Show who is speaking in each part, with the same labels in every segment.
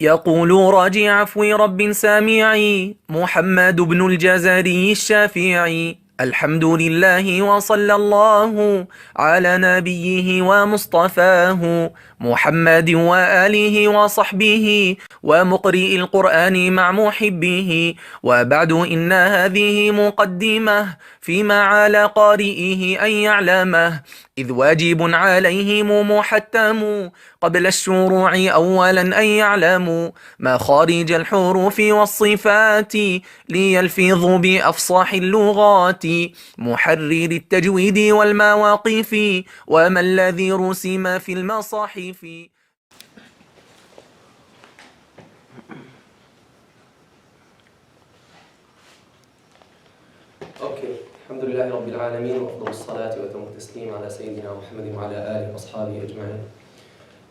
Speaker 1: يقول راجي عفو رب سامعي محمد بن الجزري الشافعي: الحمد لله وصلى الله على نبيه ومصطفاه محمد وآله وصحبه ومقرئ القرآن مع محبه. وبعد إن هذه مقدمة فيما على قارئه أن يعلمه، إذ واجب عليهم محتم قبل الشروع أولا أن يعلموا مخارج الحروف والصفات ليلفظوا بأفصح اللغات، محرر التجويد والمواقف وما الذي رسم في المصاحف.
Speaker 2: أوكي، الحمد لله رب العالمين، وأفضل الصلاة وأتم التسليم على سيدنا محمد وعلى آله وأصحابه أجمعين.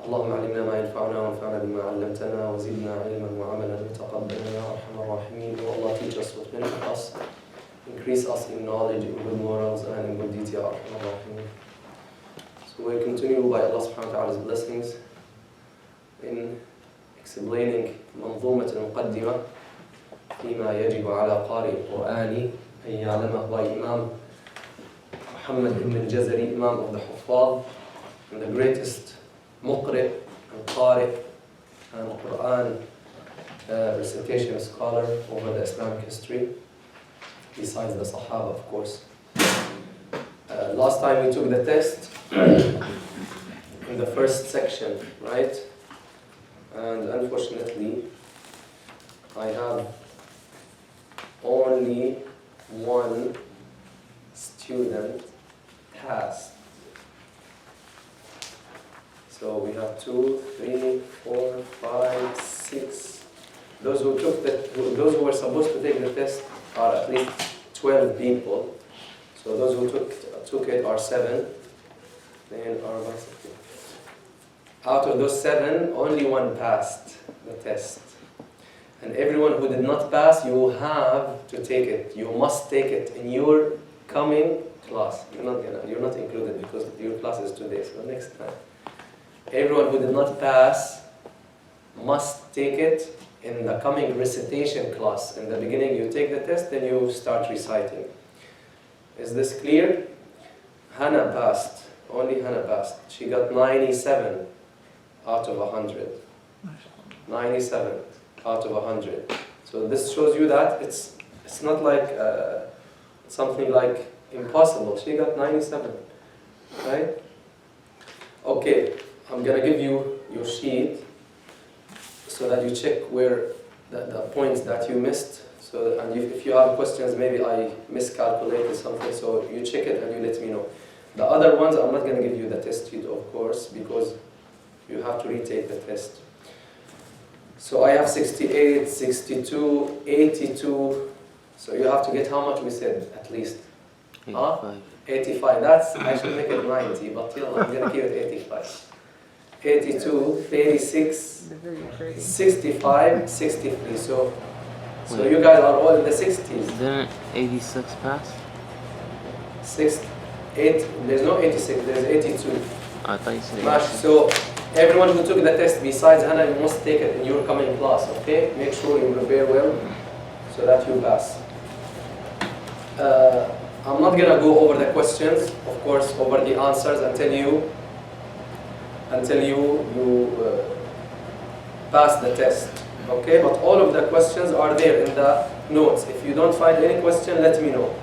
Speaker 2: اللهم علمنا ما ينفعنا وانفعنا بما علمتنا وزدنا علما وعملا وتقبلنا يا أرحم الراحمين. O Allah, teach us what benefit us, increase us in knowledge, in good morals, and in good deeds, ya Arham ar-Rahim. So we'll continue by Allah subhanahu wa ta'ala's blessings in explaining منظومة المقدمة فيما يجب على قارئ القرآن أن يعلمه by Imam Muhammad ibn al-Jazari, Imam of the Huffaz, and the greatest Muqri and Qari and Quran recitation scholar over the Islamic history, besides the Sahaba, of course. Last time we took the test in the first section, right? And unfortunately, I have only one student passed. So we have 2, 3, 4, 5, 6. Those who were supposed to take the test are at least 12 people. So those who took it are 7. Then out of those 7, only one passed the test. And everyone who did not pass, you have to take it. You must take it in your coming class. You're not included because your class is today. So next time. Everyone who did not pass must take it in the coming recitation class. In the beginning, you take the test, then you start reciting. Is this clear? Hannah passed. Only Hannah passed. She got 97 out of 100. 97 out of 100. So this shows you that it's not like something like impossible. She got 97, right? Okay. I'm going to give you your sheet so that you check where the points that you missed. So, and if you have questions, maybe I miscalculated something, so you check it and you let me know. The other ones, I'm not going to give you the test sheet, of course, because you have to retake the test. So I have 68, 62, 82. So you have to get how much we said, at least?
Speaker 3: 85.
Speaker 2: 85. I should make it 90, but I'm going to keep it 85. 82, 36, 65, 63. So you guys are all in the 60s.
Speaker 3: Didn't 86 pass?
Speaker 2: 8. There's no 86. There's 82.
Speaker 3: I thought you said 86.
Speaker 2: So everyone who took the test besides Hannah, you must take it in your coming class. Okay? Make sure you prepare well so that you pass. I'm not gonna go over the questions, of course, over the answers until you pass the test, okay? But all of the questions are there in the notes. If you don't find any question, let me know.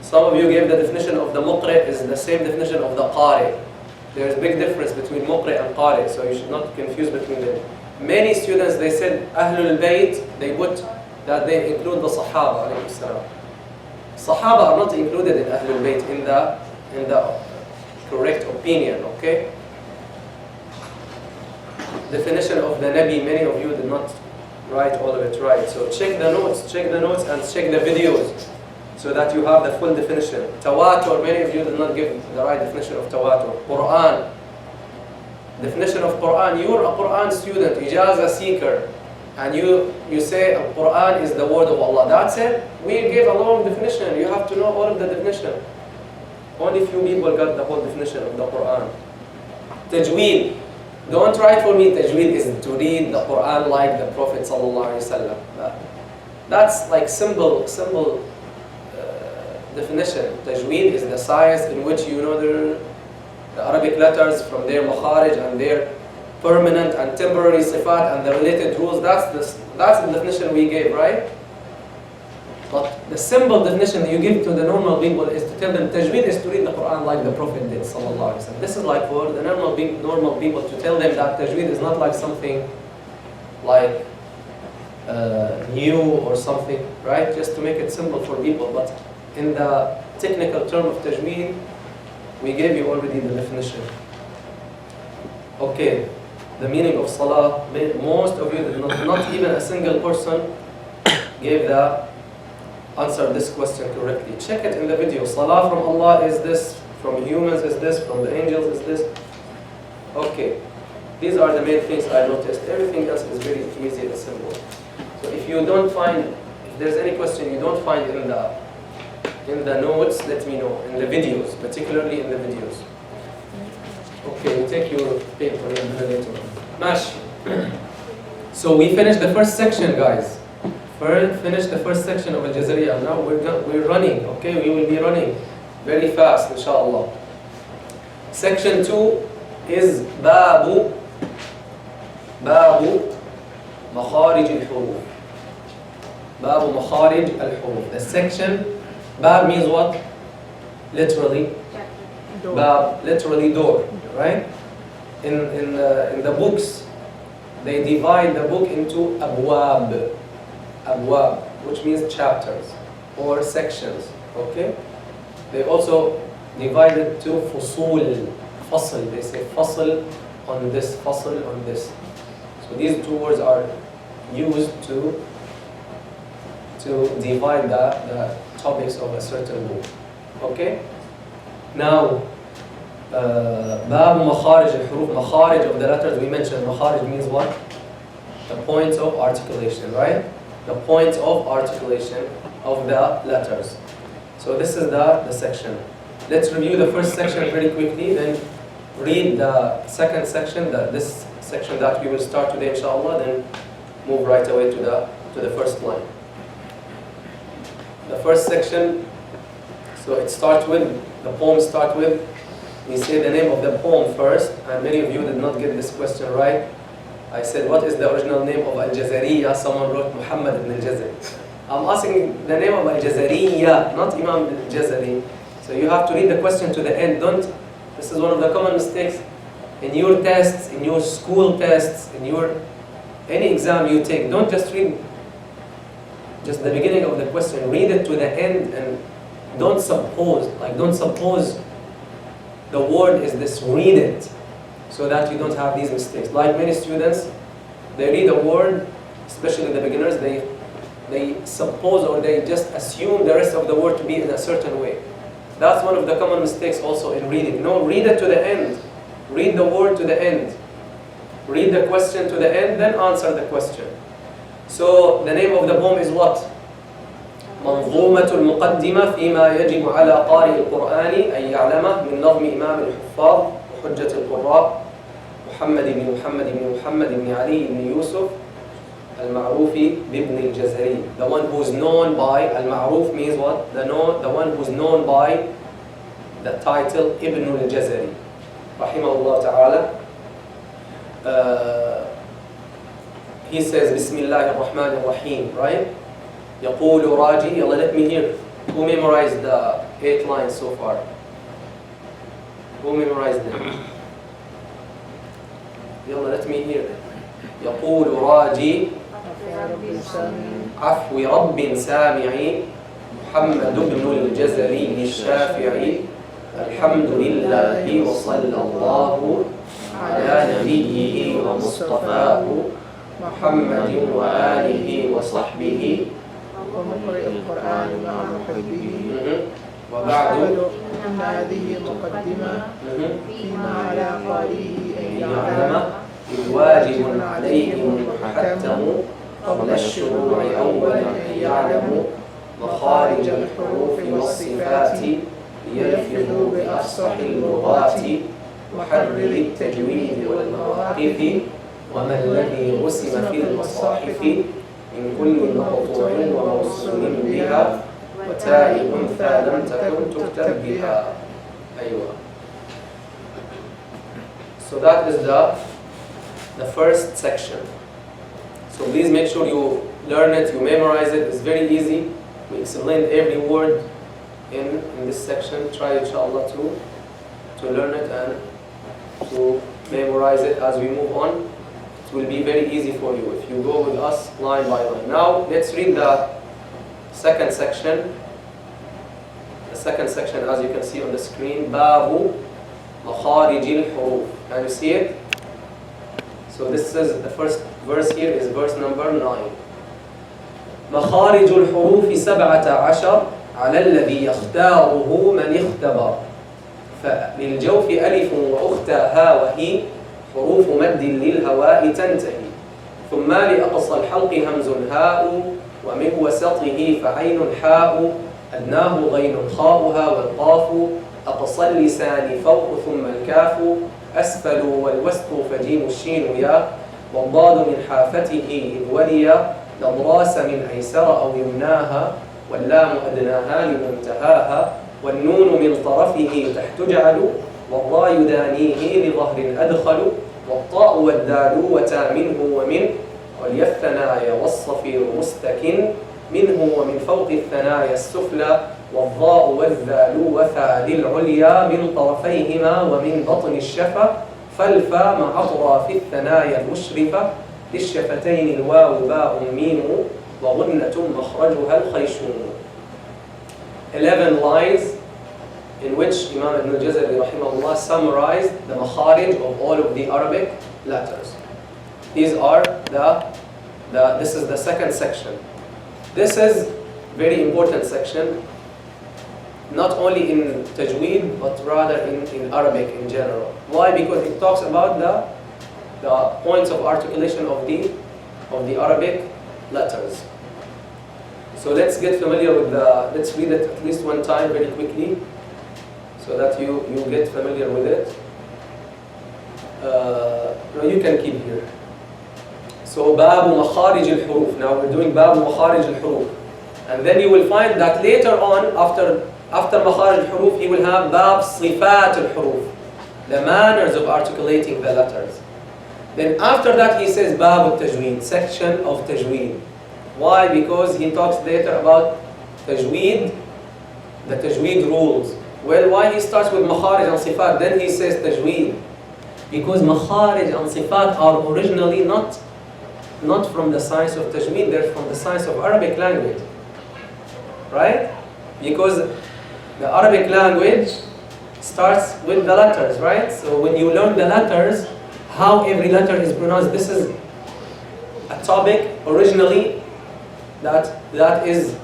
Speaker 2: Some of you gave the definition of the muqri is the same definition of the qari. There is a big difference between muqri and qari, so you should not confuse between them. Many students, they said Ahlul Bayt, they put that they include the Sahaba, alayhi salam. Sahaba are not included in Ahlul Bayt in the correct opinion, okay? Definition of the Nabi, many of you did not write all of it right. So check the notes and check the videos so that you have the full definition. Tawatur, many of you did not give the right definition of tawatur. Quran, definition of Quran. You're a Quran student, ijaza seeker, and you say Quran is the word of Allah. That's it. We gave a long definition. You have to know all of the definition. Only few people got the whole definition of the Quran. Tajweed. Don't write for me tajweed is to read the Quran like the Prophet sallallahu alaihi wasallam. That's like simple definition. Tajweed is the science in which you know the Arabic letters from their makharij and their permanent and temporary sifat and the related rules. That's the definition we gave, right? But the simple definition that you give to the normal people is to tell them tajweed is to read the Quran like the Prophet did, sallallahu alaihi wasallam. This is like for the normal people to tell them that tajweed is not like something like new or something, right? Just to make it simple for people. But in the technical term of tajweed, we gave you already the definition. Okay, the meaning of salah. Most of you did not even a single person gave the answer this question correctly. Check it in the video. Salah from Allah is this, from humans is this, from the angels is this. Okay, these are the main things I noticed. Everything else is very easy and simple. So if you don't find, if there's any question you don't find in the notes, let me know. In the videos, particularly in the videos. Okay, take your paper and later on. Mash. So we finished the first section, guys. Finished the first section of Al-Jazariya. Now we're running, okay? We will be running very fast, inshallah. Section 2 is Babu Makharij al-Huruf. Babu Makharij al-Huruf. The section, Bab means what? Literally.
Speaker 4: Door.
Speaker 2: Bab, literally door, right? In the books, they divide the book into abwab, which means chapters or sections, okay? They also divide it to fusul, fasl. They say fasl on this, fasl on this. So these two words are used to divide the topics of a certain book, okay? Now, Bab Makharij al-Huruf, Makharij of the letters. We mentioned Makharij means what? The points of articulation, right? The points of articulation of the letters. So this is the section. Let's review the first section very quickly, then read the second section, this section that we will start today, inshallah, then move right away to the first line. The first section, so it starts with, the poem starts with, we say the name of the poem first, and many of you did not get this question right. I said, what is the original name of Al-Jazariya? Someone wrote Muhammad ibn al-Jazari. I'm asking the name of Al-Jazariya, not Imam al-Jazari. So you have to read the question to the end. This is one of the common mistakes in your tests, in your school tests, in any exam you take. Don't just read just the beginning of the question. Read it to the end and don't suppose the word is this. Read it so that you don't have these mistakes. Like many students, they read a word, especially the beginners, they suppose or they just assume the rest of the word to be in a certain way. That's one of the common mistakes also in reading. No, read it to the end. Read the word to the end. Read the question to the end, then answer the question. So the name of the poem is what? منظومة المقدمة فيما يجب على قارئ القرآن أن يعلمه من نظم إمام الحفاظ وحجة القراء محمد بن علي بن يوسف المعروف بابن الجزري. The one who is known by, al-ma'ruf means what? The one who is known by the title Ibn al-Jazari. Rahimahullah ta'ala. He says, Bismillah ar-Rahman ar-Rahim, right? يقول راجي. Yalla, let me hear. Who memorized the 8 lines so far? Who memorized them? Yalla, let me hear. يقول راجي عفو رب سامعي محمد بن الجزري الشافعي الحمد لله وصلى الله على نبيه ومصطفاه محمد وآله وصحبه
Speaker 4: ومقرئ القرآن مع محبه.
Speaker 2: وبعد
Speaker 4: إن هذه مقدمة فيما على قارئه أن يعلم
Speaker 2: إذ واجب عليهم المحتم قبل الشروع أولا أن يعلموا مخارج الحروف والصفات ليلفظوا بأفصح اللغات محرر التجويد والمواقف وما الذي رسم في المصاحف من كل مقطوع وموصول بها وتاء أنثى لم تكن تكتب بها. أيوة. So that is the first section. So please make sure you learn it, you memorize it. It's very easy. We explained every word in this section. Try inshallah to learn it and to memorize it as we move on. It will be very easy for you if you go with us line by line. Now let's read the second section. The second section, as you can see on the screen, Babu Makharij al-Huruf. Can you see it? So this is the first verse here is verse number 9. مخارج الحروف 17 على الذي يختاره من اختبر. فللجوف ألف وأختها وهي حروف مد للهواء تنتهي. ثم لأقصى الحلق همز هاء ومن وسطه فعين حاء أدناه غين خاؤها والقاف أقصى اللسان فوق ثم الكاف أسفل والوسط فجيم الشين يا والضاد من حافته إذ وليا نضراس من أيسر أو يمناها واللام أدناها لمنتهاها والنون من طرفه تحت جعل والراء يدانيه لظهر أدخل والطاء والدال وتا منه ومن ولي الثنايا والصفير مستكن منه ومن فوق الثنايا السفلى والضاء والذال وثا للعليا من طرفيهما ومن بطن الشفة فالفا مع أطراف الثنايا المشرفة للشفتين الواو باء ميم وغنة مخرجها الخيشوم. 11 lines in which Imam Ibn al-Jazari rahimahullah summarized the makharij of all of the Arabic letters. These are this is the second section. This is very important section, not only in tajweed but rather in Arabic in general. Why? Because it talks about the points of articulation of the Arabic letters. So let's get familiar with let's read it at least one time very quickly so that you get familiar with it. No, you can keep here. So Babu Makharij al-Huruf. Now we're doing Babu Makharij al-Huruf. And then you will find that later on, after Makharij al-Huruf, you will have Bab Sifat al-Huruf, the manners of articulating the letters. Then after that he says Bab al-Tajweed, section of Tajweed. Why? Because he talks later about Tajweed, the Tajweed rules. Well, why he starts with Makharij and Sifat, then he says Tajweed? Because Makharij and Sifat are originally not from the science of Tajweed, they're from the science of Arabic language. Right? Because the Arabic language starts with the letters, right? So when you learn the letters, how every letter is pronounced, this is a topic originally that is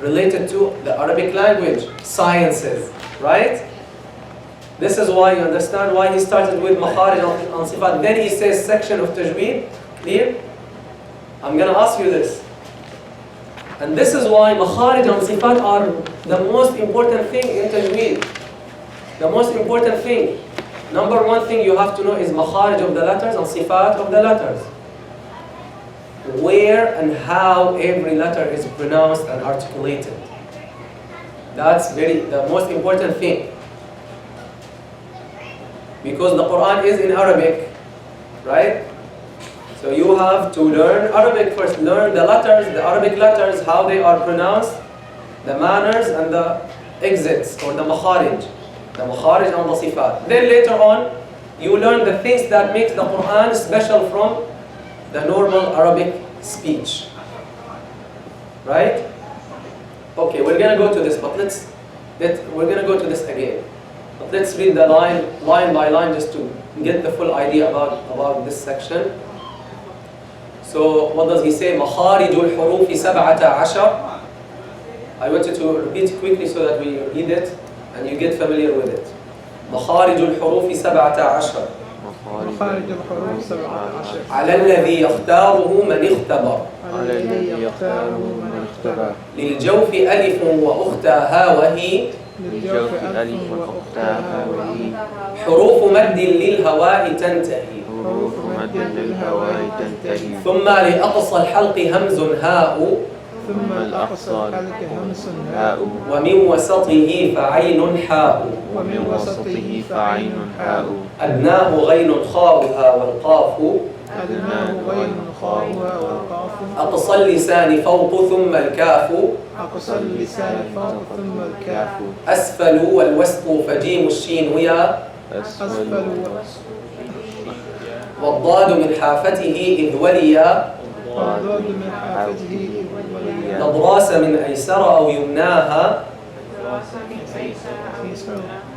Speaker 2: related to the Arabic language sciences, right? This is why you understand why he started with Makharij and Sifat. Then he says section of Tajweed. Clear? I'm going to ask you this. And this is why Makharij and Sifat are the most important thing in Tajweed. The most important thing. Number one thing you have to know is Makharij of the letters and Sifat of the letters. Where and how every letter is pronounced and articulated. That's the most important thing. Because the Quran is in Arabic, right? So you have to learn Arabic first. Learn the letters, the Arabic letters, how they are pronounced, the manners and the exits or the makharij and the sifat. Then later on, you learn the things that makes the Quran special from the normal Arabic speech. Right? Okay, we're gonna go to this, but we're gonna go to this again. But let's read the line by line just to get the full idea about this section. So what does he say? مخارج الحروف 17. I want you to repeat it quickly so that we read it and you get familiar with it. مخارج الحروف 17.
Speaker 4: مخارج الحروف 17
Speaker 2: على الذي يختاره من اختبر.
Speaker 4: على الذي يختاره من اختبر مشتبه
Speaker 2: للجوف ألف وأختها وهي
Speaker 4: للجوف ألف وأختها وهي
Speaker 2: حروف مد للهواء تنتهي
Speaker 4: حروف مد للهواء تنتهي
Speaker 2: ثم لأقصى الحلق همز هاء
Speaker 4: ثم الأقصى الحلق همس هاء
Speaker 2: ومن وسطه فعين حاء
Speaker 4: ومن وسطه فعين حاء
Speaker 2: أدناه غين خاؤها والقاف
Speaker 4: أدناه غين خاؤها والقاف
Speaker 2: أقصى اللسان فوق ثم الكاف
Speaker 4: أقصى اللسان فوق ثم الكاف
Speaker 2: أسفل والوسط فجيم الشين ويا
Speaker 4: أسفل
Speaker 2: والضاد من حافته إذ وليا
Speaker 4: والضاد من حافته وليا
Speaker 2: نضراس من أيسر أو يمناها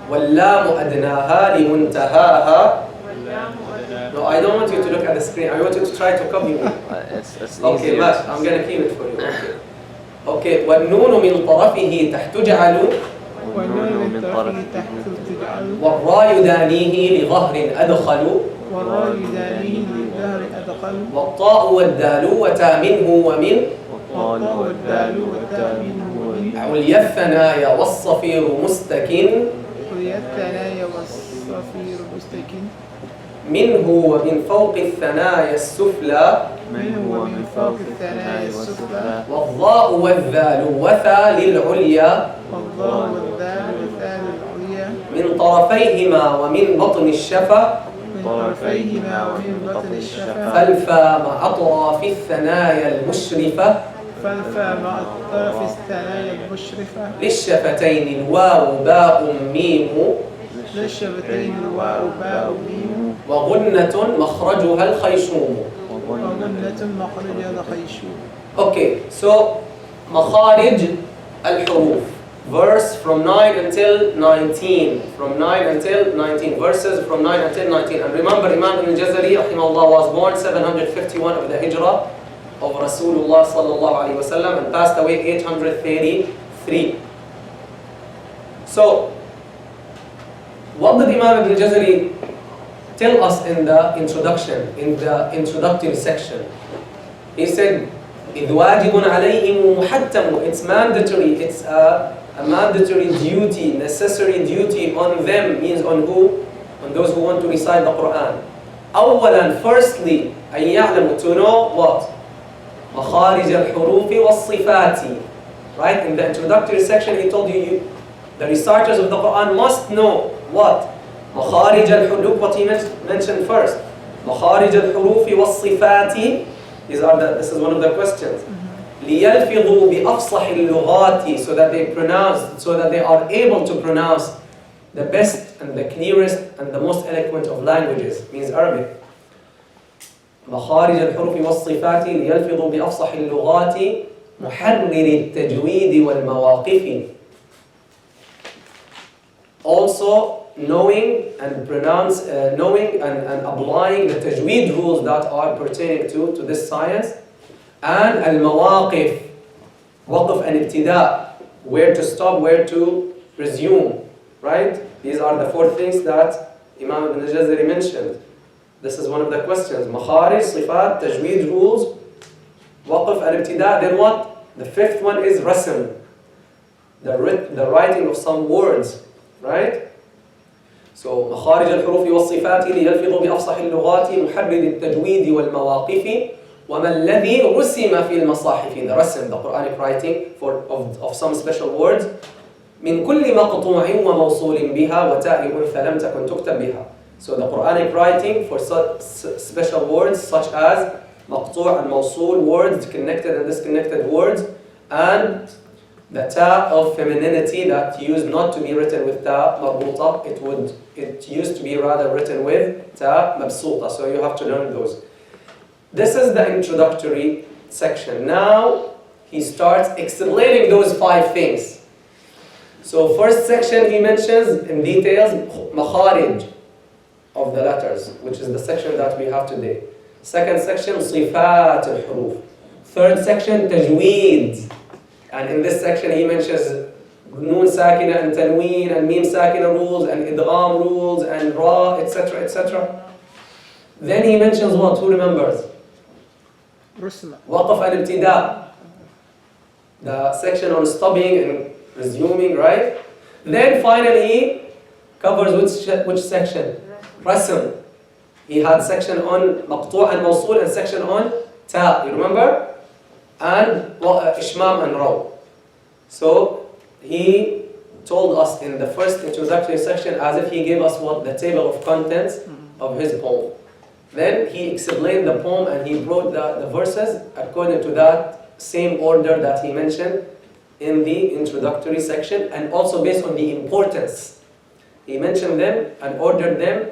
Speaker 2: واللام أدناها لمنتهاها. No, I don't want you to look at the screen. I want you to try to copy me.
Speaker 3: It's
Speaker 2: Okay,
Speaker 3: easier.
Speaker 2: Matt, I'm gonna keep it for you. Okay, والنون من طرفه تحت جعل
Speaker 4: والنون من طرفه تحت تجعل
Speaker 2: والراء دانيه لظهر أدخل
Speaker 4: والراء دانيه للدهر أدخل
Speaker 2: والطاء والدال وتا منه ومن
Speaker 4: والطاء والدال والتاء منه ومن
Speaker 2: عليا الثنايا والصفير مستكن
Speaker 4: حريت الثنايا والصفير مستكن
Speaker 2: منه ومن فوق الثنايا السفلى
Speaker 4: منه ومن فوق الثنايا السفلى
Speaker 2: والضاء والذال وثا للعليا
Speaker 4: والضاء والدال والثاء العليا
Speaker 2: من طرفيهما ومن بطن الشفا
Speaker 4: من طرفيهما ومن بطن الشفا
Speaker 2: فالفا مع أطراف الثنايا المشرفة
Speaker 4: فالفا مع طرف الثنايا المشرفة
Speaker 2: للشفتين الواو باء ميم
Speaker 4: للشفتين الواو باء ميم
Speaker 2: وغنة مخرجها الخيشوم.
Speaker 4: وغنة مخرجها الخيشوم.
Speaker 2: Okay, so مخارج الحروف. Verse from 9 until 19. From 9 until 19. Verses from 9 until 19. And remember, Imam Ibn Jazari rahimahullah was born 751 of the Hijrah of Rasulullah sallallahu alayhi wasallam and passed away 833. So, what did Imam Ibn Jazari tell us in the introduction, in the introductory section? He said, إذ واجب عليهم محتم. It's mandatory. It's a mandatory duty, necessary duty on them. Means on who? On those who want to recite the Quran. أولا, firstly, أن يعلموا, to know what? مخارج الحروف والصفات. Right? In the introductory section, he told you, the reciters of the Quran must know what? مخارج الحروف. What he mentioned first. مخارج الحروف والصفات. This is one of the questions. ليلفظوا بأفصح اللغات, so that they pronounce, so that they are able to pronounce the best and the clearest and the most eloquent of languages, means Arabic. مخارج الحروف والصفات ليلفظوا بأفصح اللغات محرر التجويد والمواقف. Also knowing and knowing and applying the tajweed rules that are pertaining to this science, and al-mawaqif, waqf and ibtida, where to stop, where to resume, right? These are the four things that Imam Ibn Jazari mentioned. This is one of the questions. Makharij, sifat, tajweed rules, waqf and ibtida. Then what? The fifth one is rasm, the writing of some words, right? So مخارج الحروف والصفات ليلفظ بأفصح اللغات محرر التجويد والمواقف وما الذي رسم في المصاحف. The rasm, the Quranic writing of some special words. من كل مقطوع وموصول بها وتاء أنثى لم تكن تكتب بها. So the Quranic writing for such special words such as مقطوع and موصول words, connected and disconnected words, and the ta of femininity that used not to be written with ta marbuta, it used to be rather written with ta mabsuta. So you have to learn those. This is the introductory section. Now he starts explaining those 5 things. So first section he mentions in details makharij of the letters, which is the section that we have today. Second section sifat al-huruf. Third section tajweed. And in this section he mentions noon sakina and tanween and mim sakina rules and idgham rules and ra, etc., etc. Then he mentions what? Who remembers?
Speaker 4: رسمة
Speaker 2: Waqf and ibtida. the section on stopping and resuming, right? Then finally he covers which section? Rasm. He had section on maqtu' and mawsul and section on ta, you remember? And ishmam and raw. So he told us in the first introductory section as if he gave us what? The table of contents of his poem. Then he explained the poem and he brought the verses according to that same order that he mentioned in the introductory section, and also based on the importance. He mentioned them and ordered them,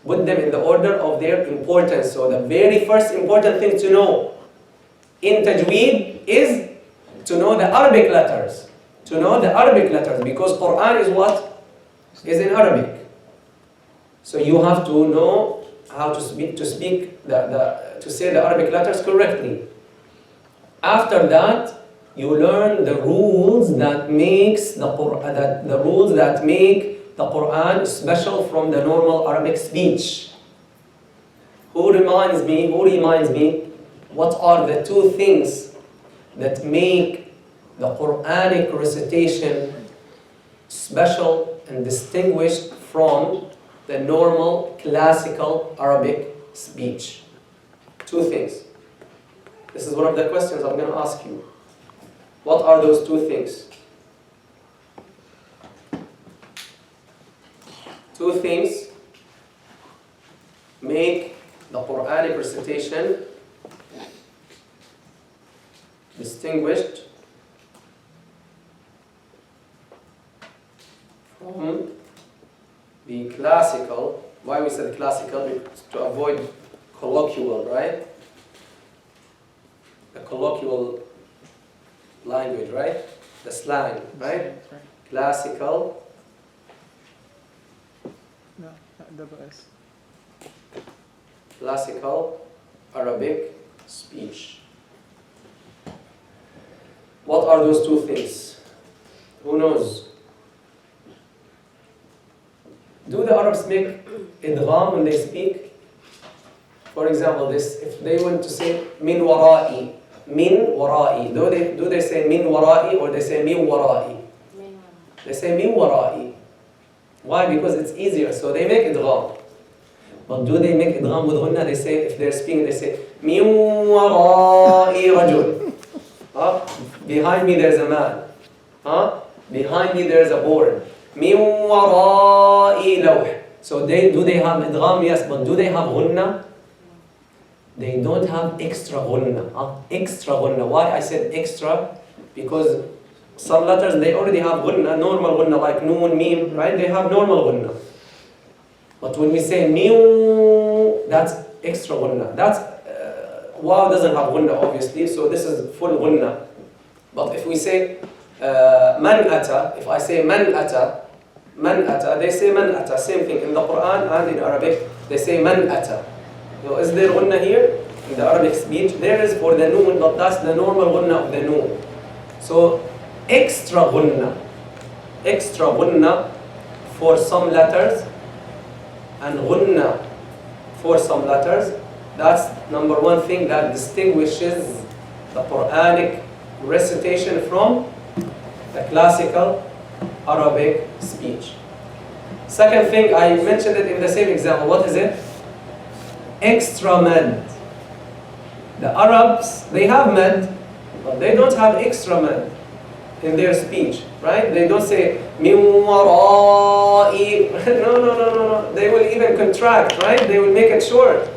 Speaker 2: put them in the order of their importance. So the very first important thing to know in tajweed is to know the Arabic letters. To know the Arabic letters, because Quran is what? Is in Arabic. So you have to know how to say the Arabic letters correctly. After that, you learn the rules that make the Quran special from the normal Arabic speech. Who reminds me, what are the two things that make the Quranic recitation special and distinguished from the normal classical Arabic speech? Two things. This is one of the questions I'm going to ask you. What are those two things? Two things make the Quranic recitation distinguished from the classical. Why we said classical? Because to avoid colloquial, right? The colloquial language, right? The slang, right? Classical.
Speaker 4: No, double S.
Speaker 2: Classical Arabic speech. What are those two things? Who knows? Do the Arabs make idgham when they speak? For example, if they want to say min wara'i, do they say min wara'i or they say min wara'i? They say min wara'i. Why? Because it's easier, so they make idgham. But do they make idgham with ghunna? They say, if they're speaking, they say min wara'i rajul. Behind me there's a man. Behind me there's a board. Min wara'i lawh. So do they have idgham? Yes, but do they have ghunna? They don't have extra ghunna. Extra ghunna. Why I said extra? Because some letters they already have ghunna, normal ghunna, like noon, mim, right? They have normal ghunna. But when we say miu, that's extra ghunna. That's waw doesn't have ghunna, obviously, so this is full ghunna. But if we say man ata, if I say man ata, they say man ata. Same thing in the Quran and in Arabic, they say man ata. So is there ghunna here in the Arabic speech? There is for the noon, but that's the normal ghunna of the noon. So extra ghunna for some letters and ghunna for some letters. That's number one thing that distinguishes the Quranic recitation from the classical Arabic speech. Second thing, I mentioned it in the same example. What is it? Extra mad. The Arabs, they have mad, but they don't have extra mad in their speech, right? They don't say min wara'i. No. They will even contract, right? They will make it short.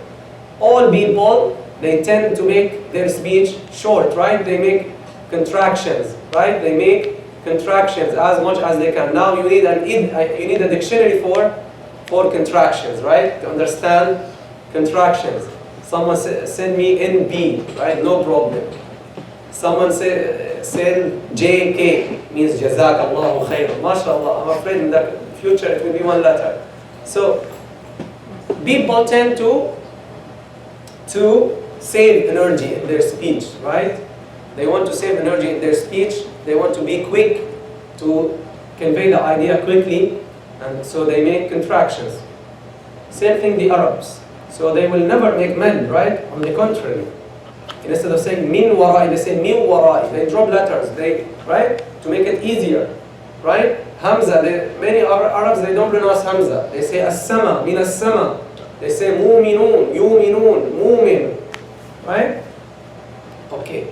Speaker 2: All people, they tend to make their speech short, right? They make contractions, right? They make contractions as much as they can. Now you need a dictionary for contractions, right? To understand contractions. Someone send me NB, right? No problem. Someone send JK, means Jazakallahu khair. MashaAllah, I'm afraid in the future it will be one letter. So people tend to save energy in their speech, right? They want to save energy in their speech. They want to be quick to convey the idea quickly, and so they make contractions. Same thing the Arabs. So they will never make men, right? On the contrary, Instead of saying min wara'i, they say min wara'i. They drop letters, right? To make it easier, right? Hamza, many Arabs, they don't pronounce Hamza. They say as-sama, min as-sama. They say mu'minun, yu'minun, mu'min, right? Okay.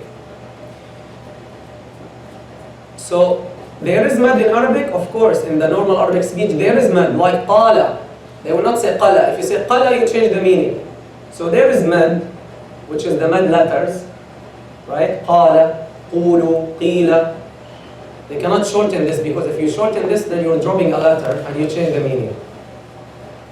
Speaker 2: So, there is mad in Arabic, of course, in the normal Arabic speech, there is mad, like qala. They will not say qala. If you say qala, you change the meaning. So there is mad, which is the mad letters, right? Qala, qulu, qila. They cannot shorten this, because if you shorten this, then you're dropping a letter and you change the meaning.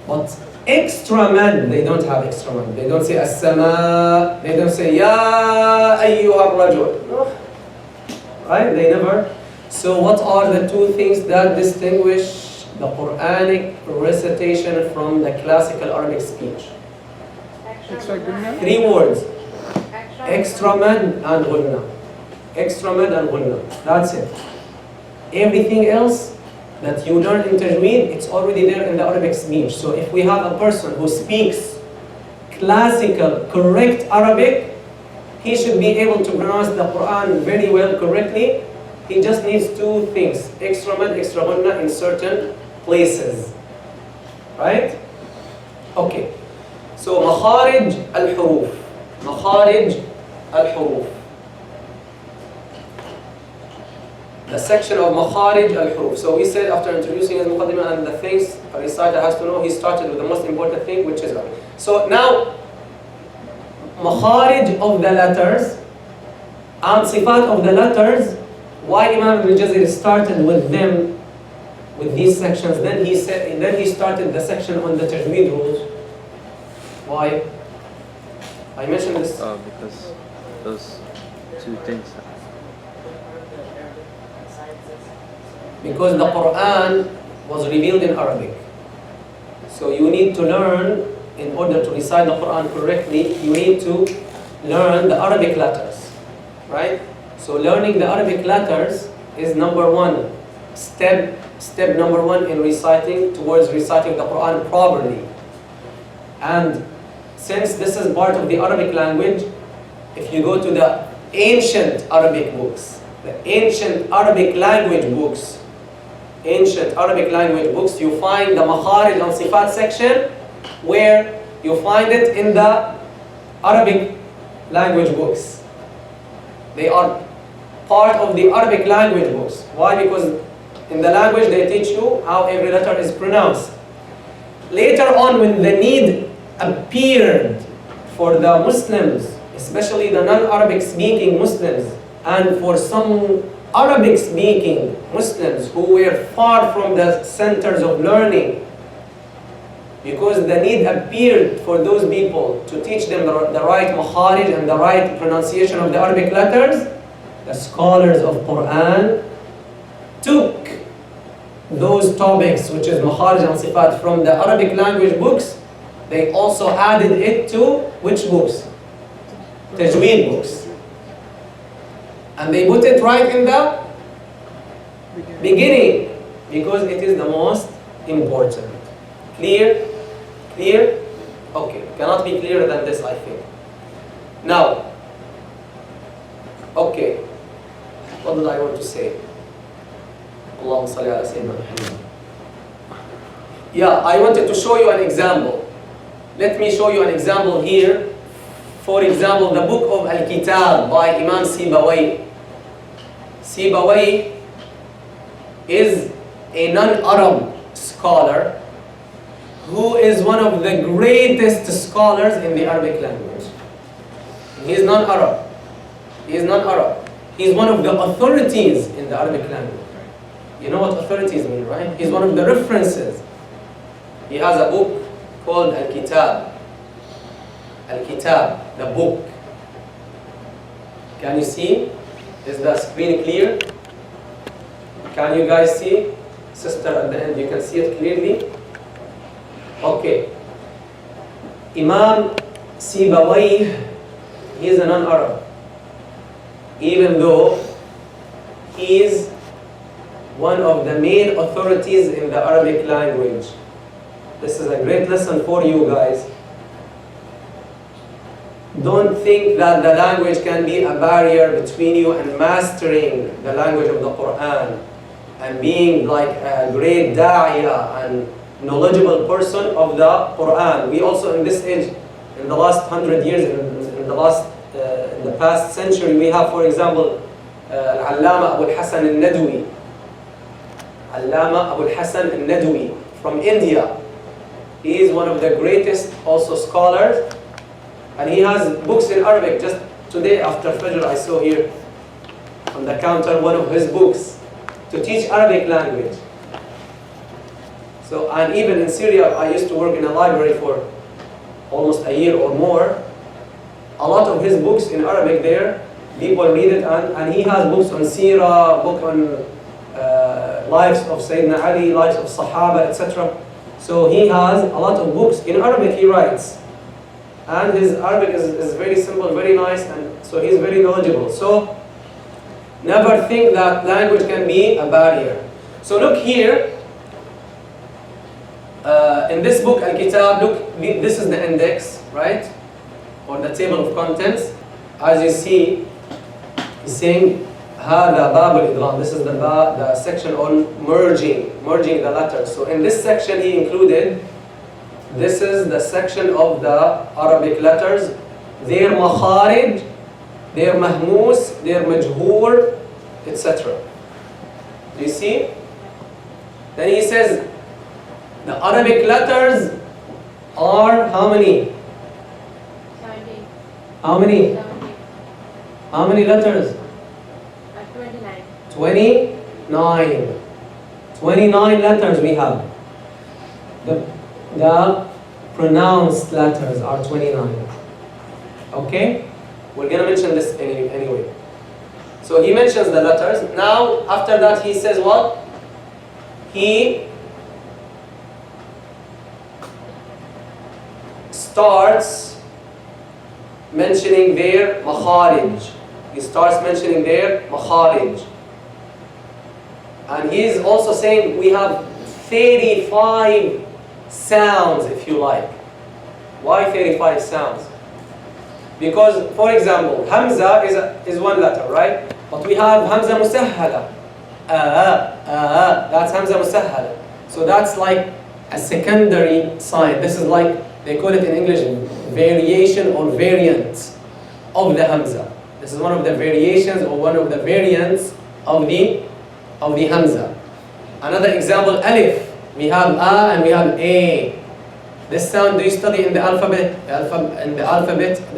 Speaker 2: But extra mad, they don't have extra mad. They don't say as-sama, they don't say ya ayyuha rajul. No. Right? They never. So what are the two things that distinguish the Quranic recitation from the classical Arabic speech?
Speaker 4: Extra gunna.
Speaker 2: 3 words. Extra mad and ghunna. Extra mad and ghunna. That's it. Everything else that you learn in Tajweed, it's already there in the Arabic speech. So if we have a person who speaks classical, correct Arabic, he should be able to pronounce the Quran very well, correctly. He just needs 2 things, extra mad, extra ghunna in certain places. Right? Okay. So, makharij al-huruf. Makharij al-huruf. The section of makharij al-huruf. So we said after introducing his muqaddimah and the things a reciter has to know, he started with the most important thing, which is so now, makharij of the letters and sifat of the letters. Why Imam al-Jazari started with them, with these sections? Then he started the section on the tajweed rules. Why? I mentioned this.
Speaker 3: Because those 2 things.
Speaker 2: Because the Quran was revealed in Arabic. So you need to learn, in order to recite the Quran correctly, you need to learn the Arabic letters, right? So learning the Arabic letters is number 1, step number 1 in towards reciting the Quran properly. And since this is part of the Arabic language, if you go to the ancient Arabic books, the ancient Arabic language books, you find the Makharij and Sifat section, where you find it in the Arabic language books. They are part of the Arabic language books. Why? Because in the language they teach you how every letter is pronounced. Later on, when the need appeared for the Muslims, especially the non-Arabic speaking Muslims, and for some Arabic speaking Muslims who were far from the centers of learning, because the need appeared for those people to teach them the right makharij and the right pronunciation of the Arabic letters, the scholars of Quran took those topics, which is makharij and sifat, from the Arabic language books. They also added it to which books? Tajweed books. And they put it right in the beginning, because it is the most important. Clear? Clear? Okay, cannot be clearer than this, I think. Now, okay, what did I want to say? Allahumma salli ala Sayyidina Muhammad. Yeah, I wanted to show you an example. Let me show you an example here. For example, the book of Al-Kitab by Imam Sibawayh. Sibawayh is a non-Arab scholar who is one of the greatest scholars in the Arabic language. He is non-Arab. He is non-Arab. He is one of the authorities in the Arabic language. You know what authorities mean, right? He is one of the references. He has a book called Al-Kitab. Al-Kitab, the book. Can you see? Is the screen clear? Can you guys see? Sister at the end, you can see it clearly? Okay. Imam Sibawayh, he is a non-Arab. Even though he is one of the main authorities in the Arabic language. This is a great lesson for you guys. don't think that the language can be a barrier between you and mastering the language of the Quran and being like a great da'iyah and knowledgeable person of the Quran. We also in this age, in the last 100 years, in the past century, we have, for example, Allama Abu al-Hasan al-Nadwi. Allama Abu al-Hasan al-Nadwi from India. He is one of the greatest also scholars, and he has books in Arabic. Just today after Fajr I saw here on the counter one of his books to teach Arabic language. So, and even in Syria, I used to work in a library for almost a year or more. A lot of his books in Arabic there, people read it, and he has books on Sirah, book on lives of Sayyidina Ali, lives of Sahaba, etc. So he has a lot of books in Arabic he writes. And his Arabic is very simple, very nice, and so he's very knowledgeable. So never think that language can be a barrier. So look here, in this book, Al-Kitab, look, this is the index, right? Or the table of contents. As you see, he's saying, هذا باب الإدغام. This is the section on merging the letters. So in this section he included, this is the section of the Arabic letters, their makharij, their mahmus, their majhur, etc. Do you see? Then he says, the Arabic letters are how many?
Speaker 5: 17.
Speaker 2: How many?
Speaker 5: 17.
Speaker 2: How many letters?
Speaker 5: 29.
Speaker 2: 29. 29 letters we have. The pronounced letters are 29. Okay? We're going to mention this anyway. So he mentions the letters. Now, after that, he says what? He starts mentioning their makharij. He starts mentioning their makharij. And he is also saying we have 35 sounds, if you like. Why 35 sounds? Because, for example, Hamza is one letter, right? But we have Hamza Musahhala. That's Hamza Musahhala. So that's like a secondary sign. This is like, they call it in English, variation or variant of the Hamza. This is one of the variations or one of the variants of the Hamza. Another example, Alif. We have A and we have A. This sound, do you study in the alphabet? The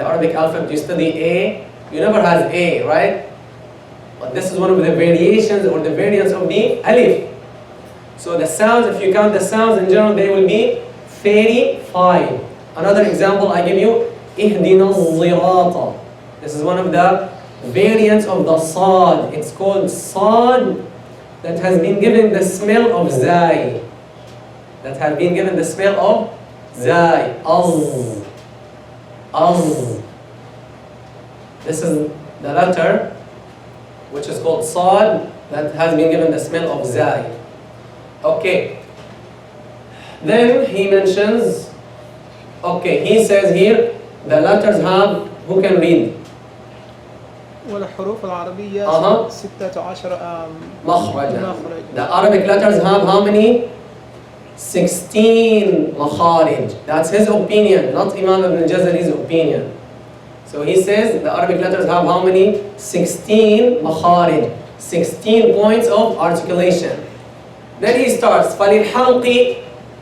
Speaker 2: Arabic alphabet, do you study A? You never has A, right? But this is one of the variations or the variants of the Alif. So the sounds, if you count the sounds in general, they will be 35. Another example I give you, Ihdina al-Zirata. This is one of the variants of the Sad. It's called Sad that has been given the smell of Zai. That have been given the smell of Zai. Az. This is the letter which is called Sad that has been given the smell of Zai. Okay. Then he mentions, okay, he says here, the letters have, who can read?
Speaker 4: والحروف العربية 16
Speaker 2: مخرجا. The Arabic letters have how many? 16 makharij. That's his opinion, not Imam Ibn al-Jazari's opinion. So he says the Arabic letters have how many? 16 makharij. 16 points of articulation. Then he starts فَلِلْحَلْقِ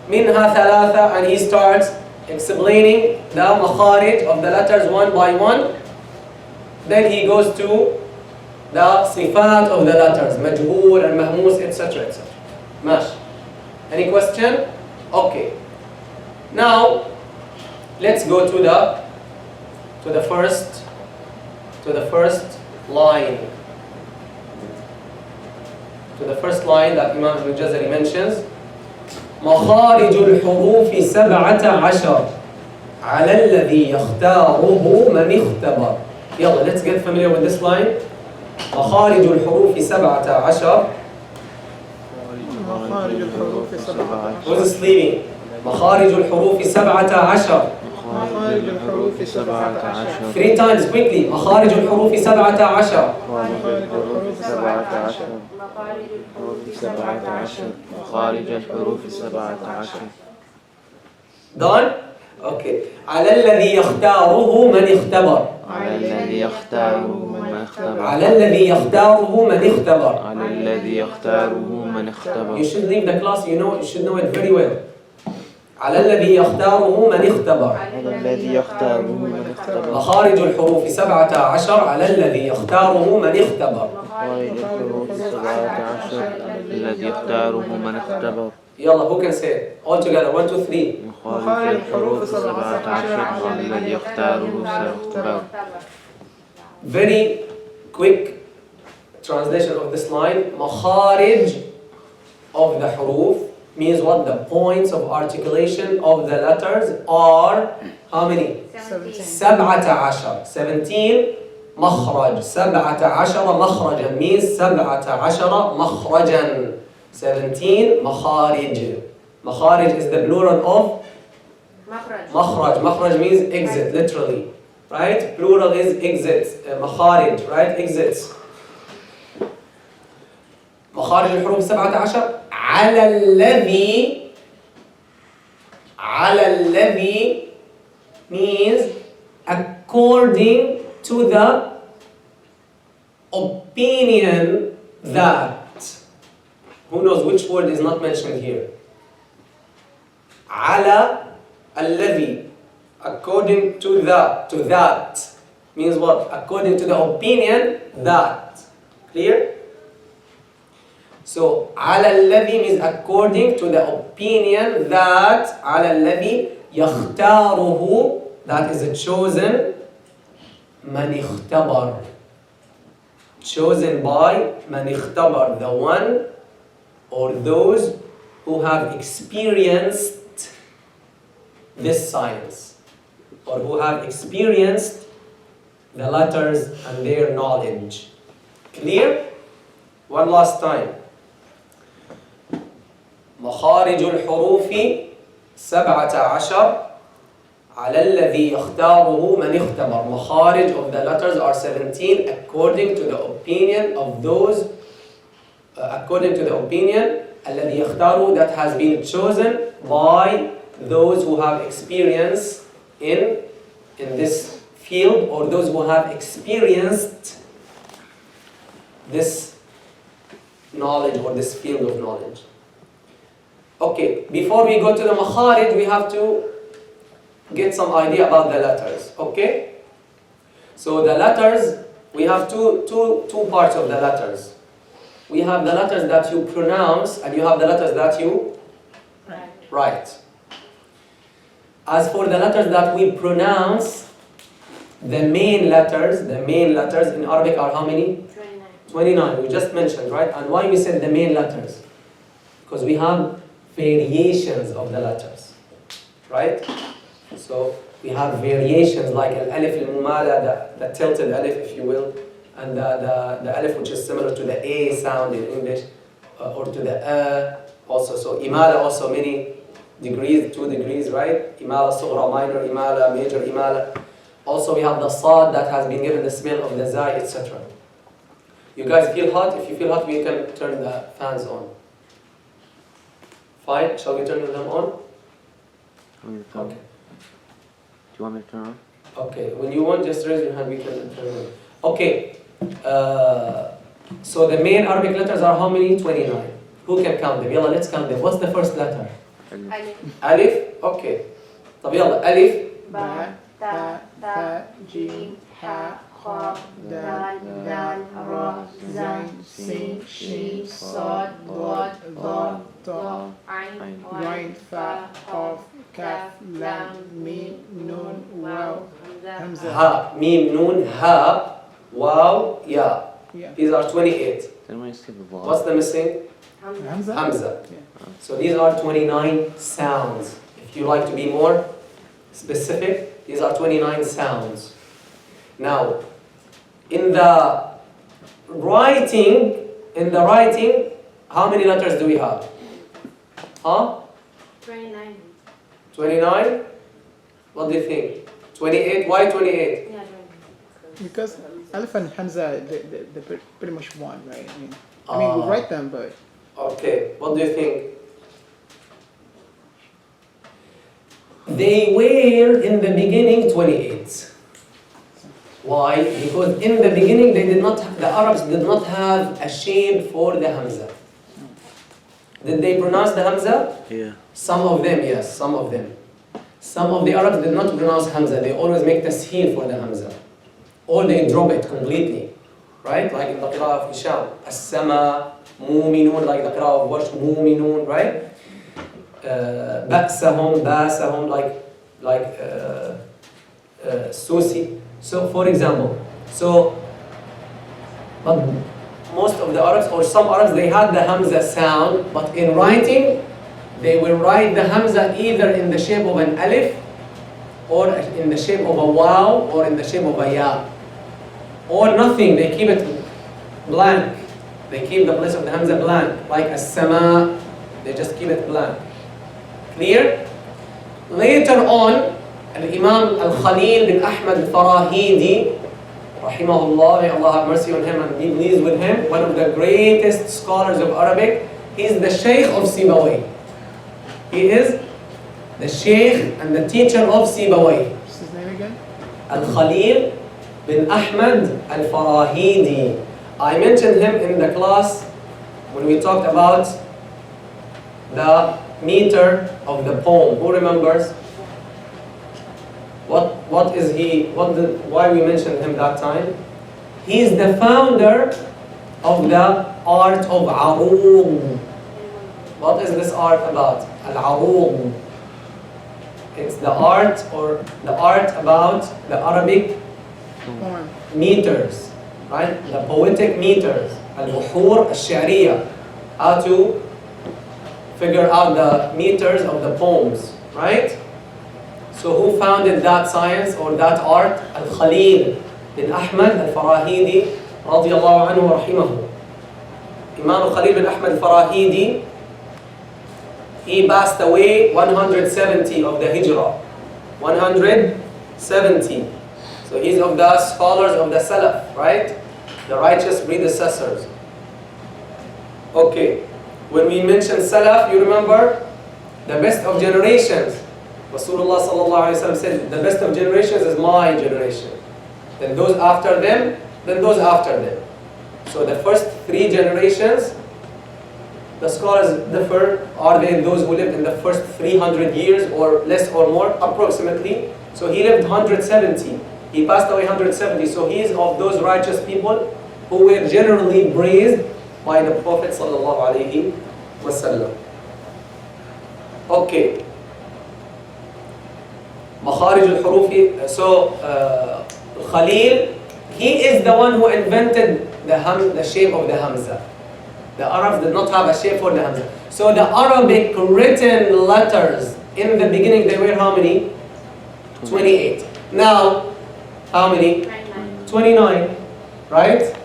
Speaker 2: مِنْهَا ثَلَاثَ, and he starts explaining the makharij of the letters one by one. Then he goes to the sifat of the letters, majhul and mahmus, etc. etc. Mash. Any question? Okay. Now let's go to the first line. To the first line that Imam al-Jazari mentions. مخارج الحروف 17 على الذي يختاره من اختبر. يلا, let's get familiar with this line. مخارج الحروف 17.
Speaker 4: مخارج الحروف 17.
Speaker 2: Who's sleeping? مخارج الحروف 17.
Speaker 4: مخارج الحروف 17.
Speaker 2: 3 times quickly. مخارج الحروف 17.
Speaker 3: مخارج الحروف 17.
Speaker 5: مخارج الحروف
Speaker 3: 17. مخارج الحروف 17.
Speaker 2: Done? Okay. على الذي يختاره من اختبر.
Speaker 3: على الذي يختاره من اختبر.
Speaker 2: على الذي يختاره من اختبر.
Speaker 3: على الذي يختاره من اختبر.
Speaker 2: You should leave the class, you should know it very well. على الذي يختاره من اختبر.
Speaker 3: على الذي يختاره من اختبر.
Speaker 2: مخارج الحروف 17 على الذي يختاره من اختبر.
Speaker 3: مخارج الحروف 17. الذي يختاره من اختبر.
Speaker 2: يلا who can say it? All together 1 2 3.
Speaker 3: مخارج الحروف 17 على الذي يختاره سيختبر.
Speaker 2: Very quick translation of this line. مخارج of the حروف means what? The points of articulation of the letters are how many? 17. 17 مخرج. 17 مخرجا means 17 مخرجا. 17 مخارج. مخارج is the plural of مخرج. مخرج means exit literally. Right? Plural is exits. مخارج, right? Exits. مخارج الحروف 17 على الذي means according to the opinion that. Who knows which word is not mentioned here? على الذي, according to that means what? According to the opinion that. Clear? So على الذي means according to the opinion that. على الذي يختاره, that is chosen. من اختبر, chosen by. من اختبر, the one or those who have experienced this science, or who have experienced the letters and their knowledge. Clear? One last time. مخارج الحروف 17 على الذي يختاره من اختبر. مخارج of the letters are 17 according to the opinion of those according to the opinion الذي يختاره, that has been chosen by those who have experience in this field, or those who have experienced this knowledge or this field of knowledge. Okay, before we go to the makharij, we have to get some idea about the letters. Okay, so the letters, we have two parts of the letters. We have the letters that you pronounce, and you have the letters that you write. As for the letters that we pronounce, the main letters in Arabic are how many? 29. We just mentioned, right? And why we said the main letters? Because we have variations of the letters, right? So we have variations like al-alif al-mumala, the tilted alif, if you will, and the alif which is similar to the A sound in English, or to the also. So imala also many degrees, 2 degrees, right? Imala sughra, minor imala, major imala. Also we have the sad that has been given the smell of the zai, etc. You guys feel hot? If you feel hot, we can turn the fans on. Fine, shall we turn them on? Okay.
Speaker 3: Do you want me to turn on?
Speaker 2: Okay, when you want, just raise your hand, we can turn them on. Okay, so the main Arabic letters are how many? 29. Who can count them? Yalla, let's count them. What's the first letter?
Speaker 5: ألف
Speaker 2: Alif? Okay. طب يلا, Alif,
Speaker 5: باء تاء ثاء جيم حاء خاء دال دال راء زين سين شين صاد ضاد ضاد ضاء عين غين فاء قاف كاف لام ميم نون واو همزة
Speaker 2: Ha, Mim, Nun, Ha, Waw, Ya.
Speaker 4: Yeah.
Speaker 2: These are 28.
Speaker 3: Then we skip the ball.
Speaker 2: What's the missing?
Speaker 4: Hamza.
Speaker 2: Hamza.
Speaker 4: Yeah.
Speaker 2: So these are 29 sounds. If you like to be more specific, these are 29 sounds. Now, in the writing, how many letters do we have? Huh?
Speaker 5: 29
Speaker 2: 29? What do you think? 28? Why 28?
Speaker 4: Because Alif and Hamza, they're pretty much one, right? I mean, we write them, but...
Speaker 2: Okay, what do you think? They were in the beginning 28. Why? Because in the beginning the Arabs did not have a shape for the Hamza. Did they pronounce the Hamza?
Speaker 3: Yeah.
Speaker 2: Some of them, yes, some of them. Some of the Arabs did not pronounce Hamza. They always make tasheel for the Hamza. Or they drop it completely. Right? Like in the Qira'ah of Hisham. As-sama, mu'minun, like the Qira'ah of Warsh, mu'minun, right? Ba'sahum, basahum, like Susi. So, for example, but most of the Arabs, or some Arabs, they had the Hamza sound, but in writing, they will write the Hamza either in the shape of an alif, or in the shape of a waw, or in the shape of a ya. Or nothing, they keep it blank. They keep the place of the Hamza blank, like as-sama, they just keep it blank. Clear? Later on, Imam Al-Khalil bin Ahmad Al-Farahidi, rahimahullah, may Allah have mercy on him and be pleased with him, one of the greatest scholars of Arabic. He is the Shaykh of Sibawayh. He is the Shaykh and the teacher of Sibawayh.
Speaker 4: What's his name again?
Speaker 2: Al-Khalil bin Ahmad Al-Farahidi. I mentioned him in the class when we talked about the meter of the poem. Who remembers? What is he? Why we mentioned him that time? He is the founder of the art of Aroom. What is this art about? Al-Aroom. It's the art about the Arabic
Speaker 4: Form.
Speaker 2: meters, right? The poetic meters. Al-Buhur al-Sha'riyah. How to figure out the meters of the poems, right? So who founded that science or that art? Al-Khalil bin Ahmad Al-Farahidi radiyallahu anhu wa rahimahu. Imam Al-Khalil bin Ahmad Al-Farahidi, he passed away 170 of the Hijrah. 170. So he's of the scholars of the Salaf, right? The righteous predecessors. Okay. When we mention Salaf, you remember the best of generations. Rasulullah sallallahu alaihi wasallam said, the best of generations is my generation. Then those after them, then those after them. So the first 3 generations, the scholars differ. Are they those who lived in the first 300 years or less or more, approximately? So he lived 170. He passed away 170. So he is of those righteous people who were generally praised by the Prophet sallallahu alaihi wasallam. Okay. Makharij al-Hurufi. So Khalil, he is the one who invented the shape of the Hamza. The Arabs did not have a shape for the Hamza. So the Arabic written letters in the beginning, they were how many? 28. Now, how many? 29. Right?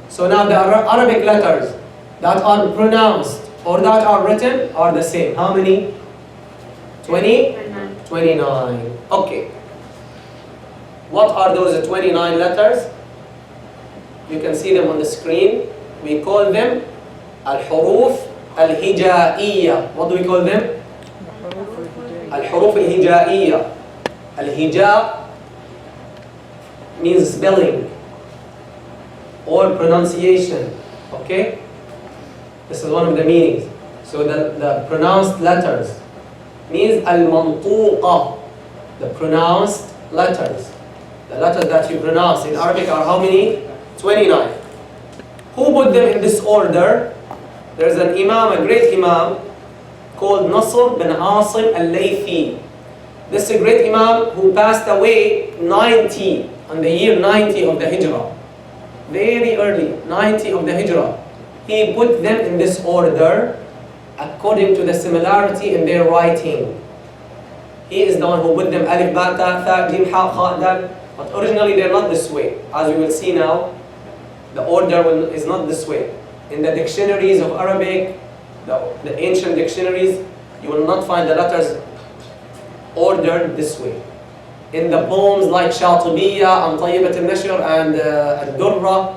Speaker 2: So now the Arabic letters that are pronounced or that are written are the same. How many? 20? 29. Okay. What are those 29 letters? You can see them on the screen. We call them al-huruf al-hija'iyya. What do we call them? Al-huruf al-hija'iyya. Al-hija' means spelling or pronunciation. Okay? This is one of the meanings. So the pronounced letters means al-mantuqa, the pronounced letters. The letters that you pronounce in Arabic are how many? 29. Who put them in this order? There's an imam, a great imam, called Nasr bin Asim al-Laythi. This is a great imam who passed away 90, on the year 90 of the Hijrah. Very early, 90 of the Hijrah. He put them in this order according to the similarity in their writing. He is the one who put them alif, ba, ta, tha, jim, ha, kha, dal. But originally they're not this way. As we will see now, the order is not this way. In the dictionaries of Arabic, the ancient dictionaries, you will not find the letters ordered this way. in the poems like Shatibiya and Tayyibat al-Nashr and Al-Durra,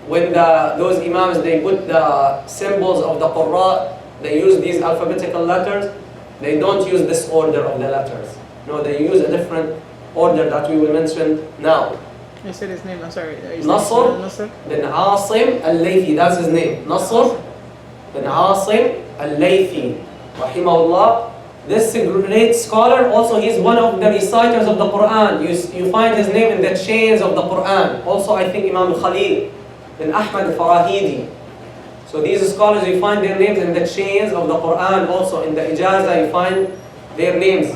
Speaker 2: when those imams, they put the symbols of the Qurra, they use these alphabetical letters, they don't use this order of the letters. No, they use a different order that we will mention now.
Speaker 4: You said his name, I'm sorry.
Speaker 2: Nasr
Speaker 4: Nasr?
Speaker 2: bin Asim al-Laythi, that's his name. Nasr bin Asim al-Laythi, rahimahullah. This great scholar, also he's one of the reciters of the Quran. You find his name in the chains of the Quran. Also I think Imam Khalil bin Ahmad al-Farahidi. So these scholars, you find their names in the chains of the Quran. Also in the Ijazah you find their names.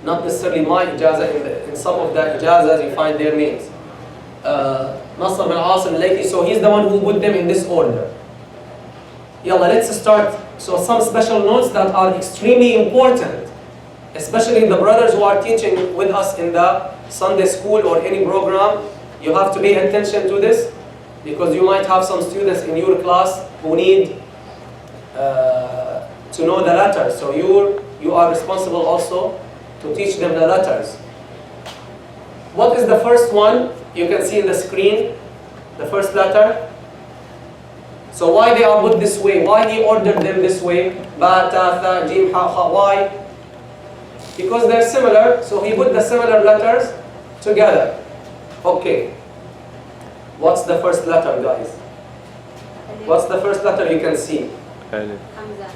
Speaker 2: Not necessarily my Ijazah, in some of the Ijazahs you find their names. Nasr bin Asim al-Laythi, so he's the one who put them in this order. Yalla, let's start. So some special notes that are extremely important, especially the brothers who are teaching with us in the Sunday school or any program. You have to pay attention to this, because you might have some students in your class who need to know the letters. So you are responsible also to teach them the letters. What is the first one? You can see in the screen, the first letter. So why they are put this way? Why he ordered them this way? Ba, ta, tha, jim, ha, kha. Why? Because they're similar, so he put the similar letters together. Okay. What's the first letter, guys? What's the first letter you can see?
Speaker 3: Alif.
Speaker 5: Hamza.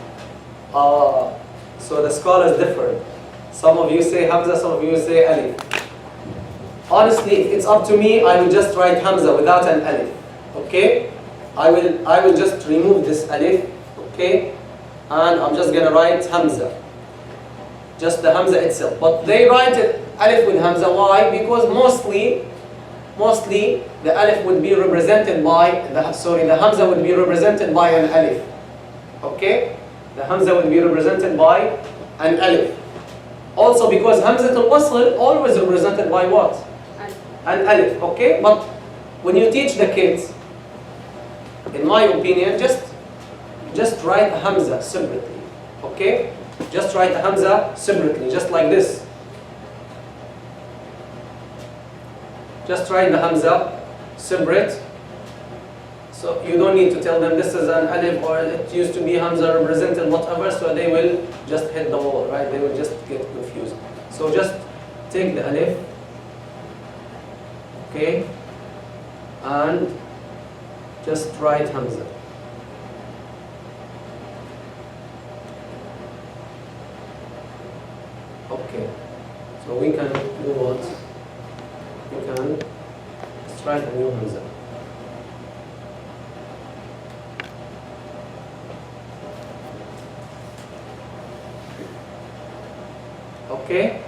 Speaker 2: So the scholars differ. Some of you say Hamza, some of you say Alif. Honestly, if it's up to me, I will just write Hamza without an Alif. Okay? I will just remove this Alif. Okay? And I'm just gonna write Hamza. Just the Hamza itself. But they write it Alif with Hamza. Why? Because mostly the Alif would be represented by the Hamza would be represented by an Alif. Okay? The Hamza would be represented by an Alif. Also because Hamza al-Wasl always represented by what? An Alif. Okay? But when you teach the kids, in my opinion, just write a Hamza separately. Okay? Just write a Hamza separately, just like this. Just write the Hamza separate. So you don't need to tell them this is an Alif or it used to be Hamza represented whatever, so they will just hit the wall, right? They will just get confused. So just take the Alif, okay, and just write Hamza. Okay, so we can do what? We can just write a new Hamza. Okay,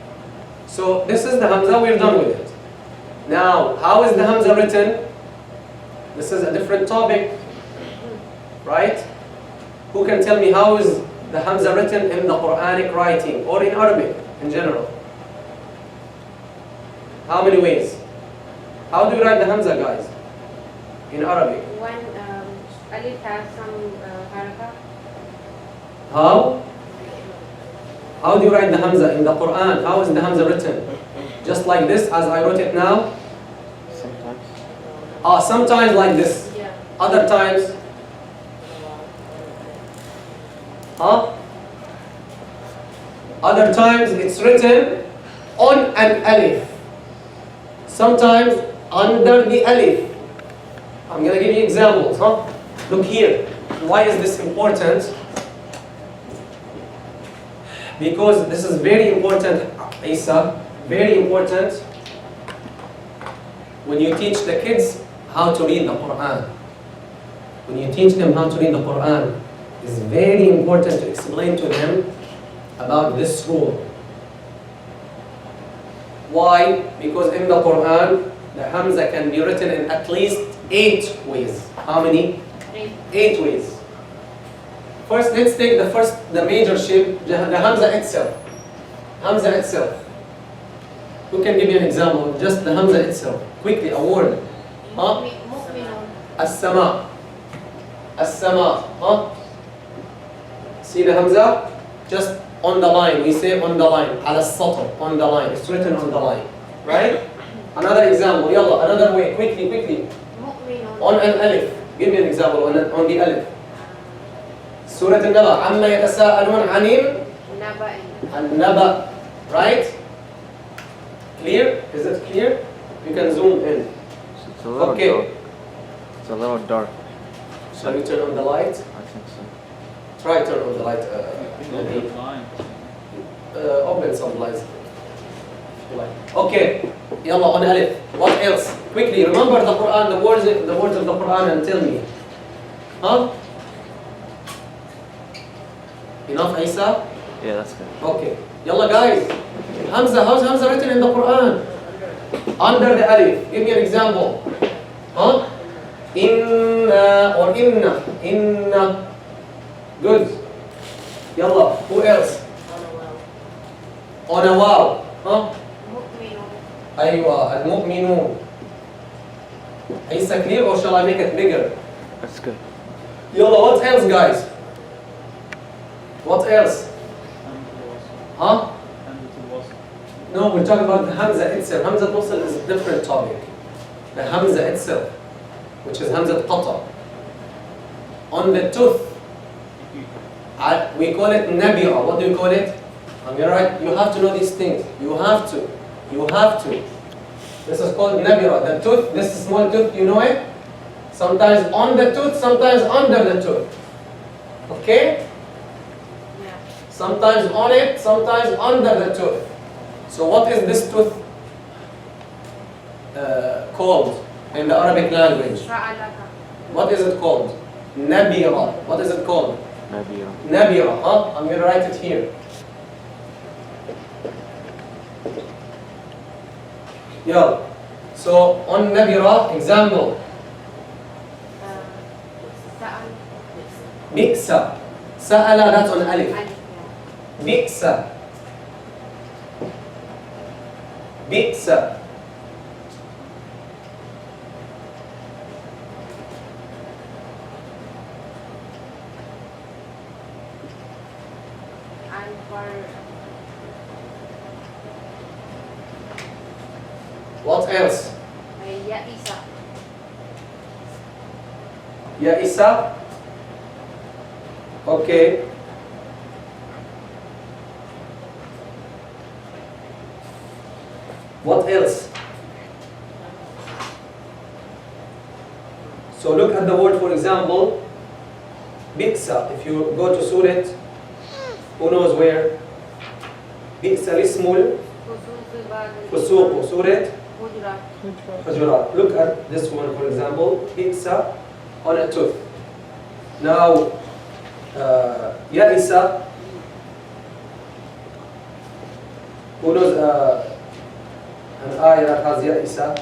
Speaker 2: so this is the Hamza, we're done with it. Now, how is the Hamza written? This is a different topic, right? Who can tell me how is the Hamza written in the Quranic writing or in Arabic in general? How many ways? How do you write the Hamza, guys, in Arabic?
Speaker 5: One alif has some haraka.
Speaker 2: How? How do you write the Hamza in the Quran? How is the Hamza written? Just like this, as I wrote it now?
Speaker 3: Sometimes.
Speaker 2: Sometimes like this.
Speaker 5: Yeah.
Speaker 2: Other times? Other times it's written on an alif. Sometimes under the alif. I'm going to give you examples. Look here. Why is this important? Because this is very important, Isa. Very important when you teach the kids how to read the Quran. When you teach them how to read the Quran, it's very important to explain to them about this rule. Why? Because in the Quran, the Hamza can be written in at least 8 ways. How many? 8 ways. First, let's take the major shape, the Hamza itself. Hamza itself. Who can give me an example of just the Hamza itself? Quickly, a word.
Speaker 5: Mu'minun.
Speaker 2: As-sama. As-sama. See the Hamza? Just On the line, we say on the line. على السطر, on the line. It's written on the line. Right? Another example, يلا, another way, quickly.
Speaker 5: مؤمن
Speaker 2: On an alif. Give me an example on the alif. سورة النبأ. عما يتساءلون عن
Speaker 5: نبأ
Speaker 2: النبأ. Right? Clear? Is it clear? You can zoom in.
Speaker 3: It's a little
Speaker 2: Okay.
Speaker 3: dark. It's a little dark.
Speaker 2: Shall we turn on the light?
Speaker 3: I think so.
Speaker 2: Try turn on the light. Open some lights. Okay. يلا on alif. What else? Quickly, remember the Quran, the words of the Quran and tell me. Huh? Enough, Isa?
Speaker 3: Yeah, that's good.
Speaker 2: Okay. Yalla guys. Hamza, how's Hamza written in the Quran? Under the alif. Give me an example. Huh? Inna or inna. Inna. Good. Yalla. Who else? On a wow. Huh?
Speaker 5: مؤمن
Speaker 2: أيوة. المؤمنون. Is it clear or shall I make it bigger?
Speaker 3: That's good.
Speaker 2: Yalla, what else guys? What else? Huh? No, we're talking about the Hamza itself. Hamza al-Wasl is a different topic. The Hamza itself, which is Hamza al-Qata. On the tooth, we call it Nabira. What do you call it? You're right. You have to know these things. You have to. This is called Nabira. The tooth, this small tooth, you know it? Sometimes on the tooth, sometimes under the tooth. Okay?
Speaker 5: yeah.
Speaker 2: Sometimes on it, sometimes under the tooth. So what is this tooth called in the Arabic language?
Speaker 5: شرع لك
Speaker 2: What is it called? Nabira. What is it called?
Speaker 3: Nabira.
Speaker 2: Nabira. Huh? I'm going to write it here. Yeah. So on Nabira, example.
Speaker 5: سأل
Speaker 2: Bi'sa. Sa'ala, that's on alif.
Speaker 5: ألف
Speaker 2: Bi'sa. Bi'sa.
Speaker 5: and for
Speaker 2: What else?
Speaker 5: يئس
Speaker 2: Ya'isa. Okay. What else? So look at the word, for example, Bi'sa. If you go to Surah, who knows where? Bi'sa lismul
Speaker 5: فسوق بعد
Speaker 2: fusuq. Surah
Speaker 5: قدرة
Speaker 2: Hujurat. Look at this one, for example, Bi'sa on a tooth. Now, Ya'isa. Who knows an ayah that has Ya'isa?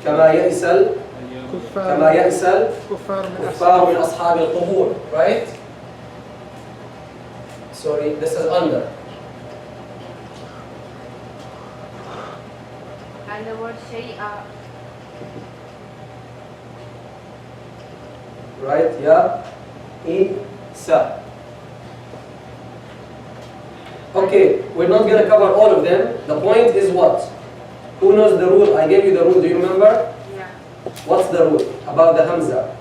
Speaker 2: كما يئس كما يئس
Speaker 4: كفار من
Speaker 2: الكفار من أصحاب القبور. Right? Sorry, this is under.
Speaker 5: and the word شيء
Speaker 2: Right? Ya'isa. Okay, we're not going to cover all of them. The point is what? Who knows the rule? I gave you the rule. Do you remember?
Speaker 5: yeah.
Speaker 2: What's the rule about the Hamza?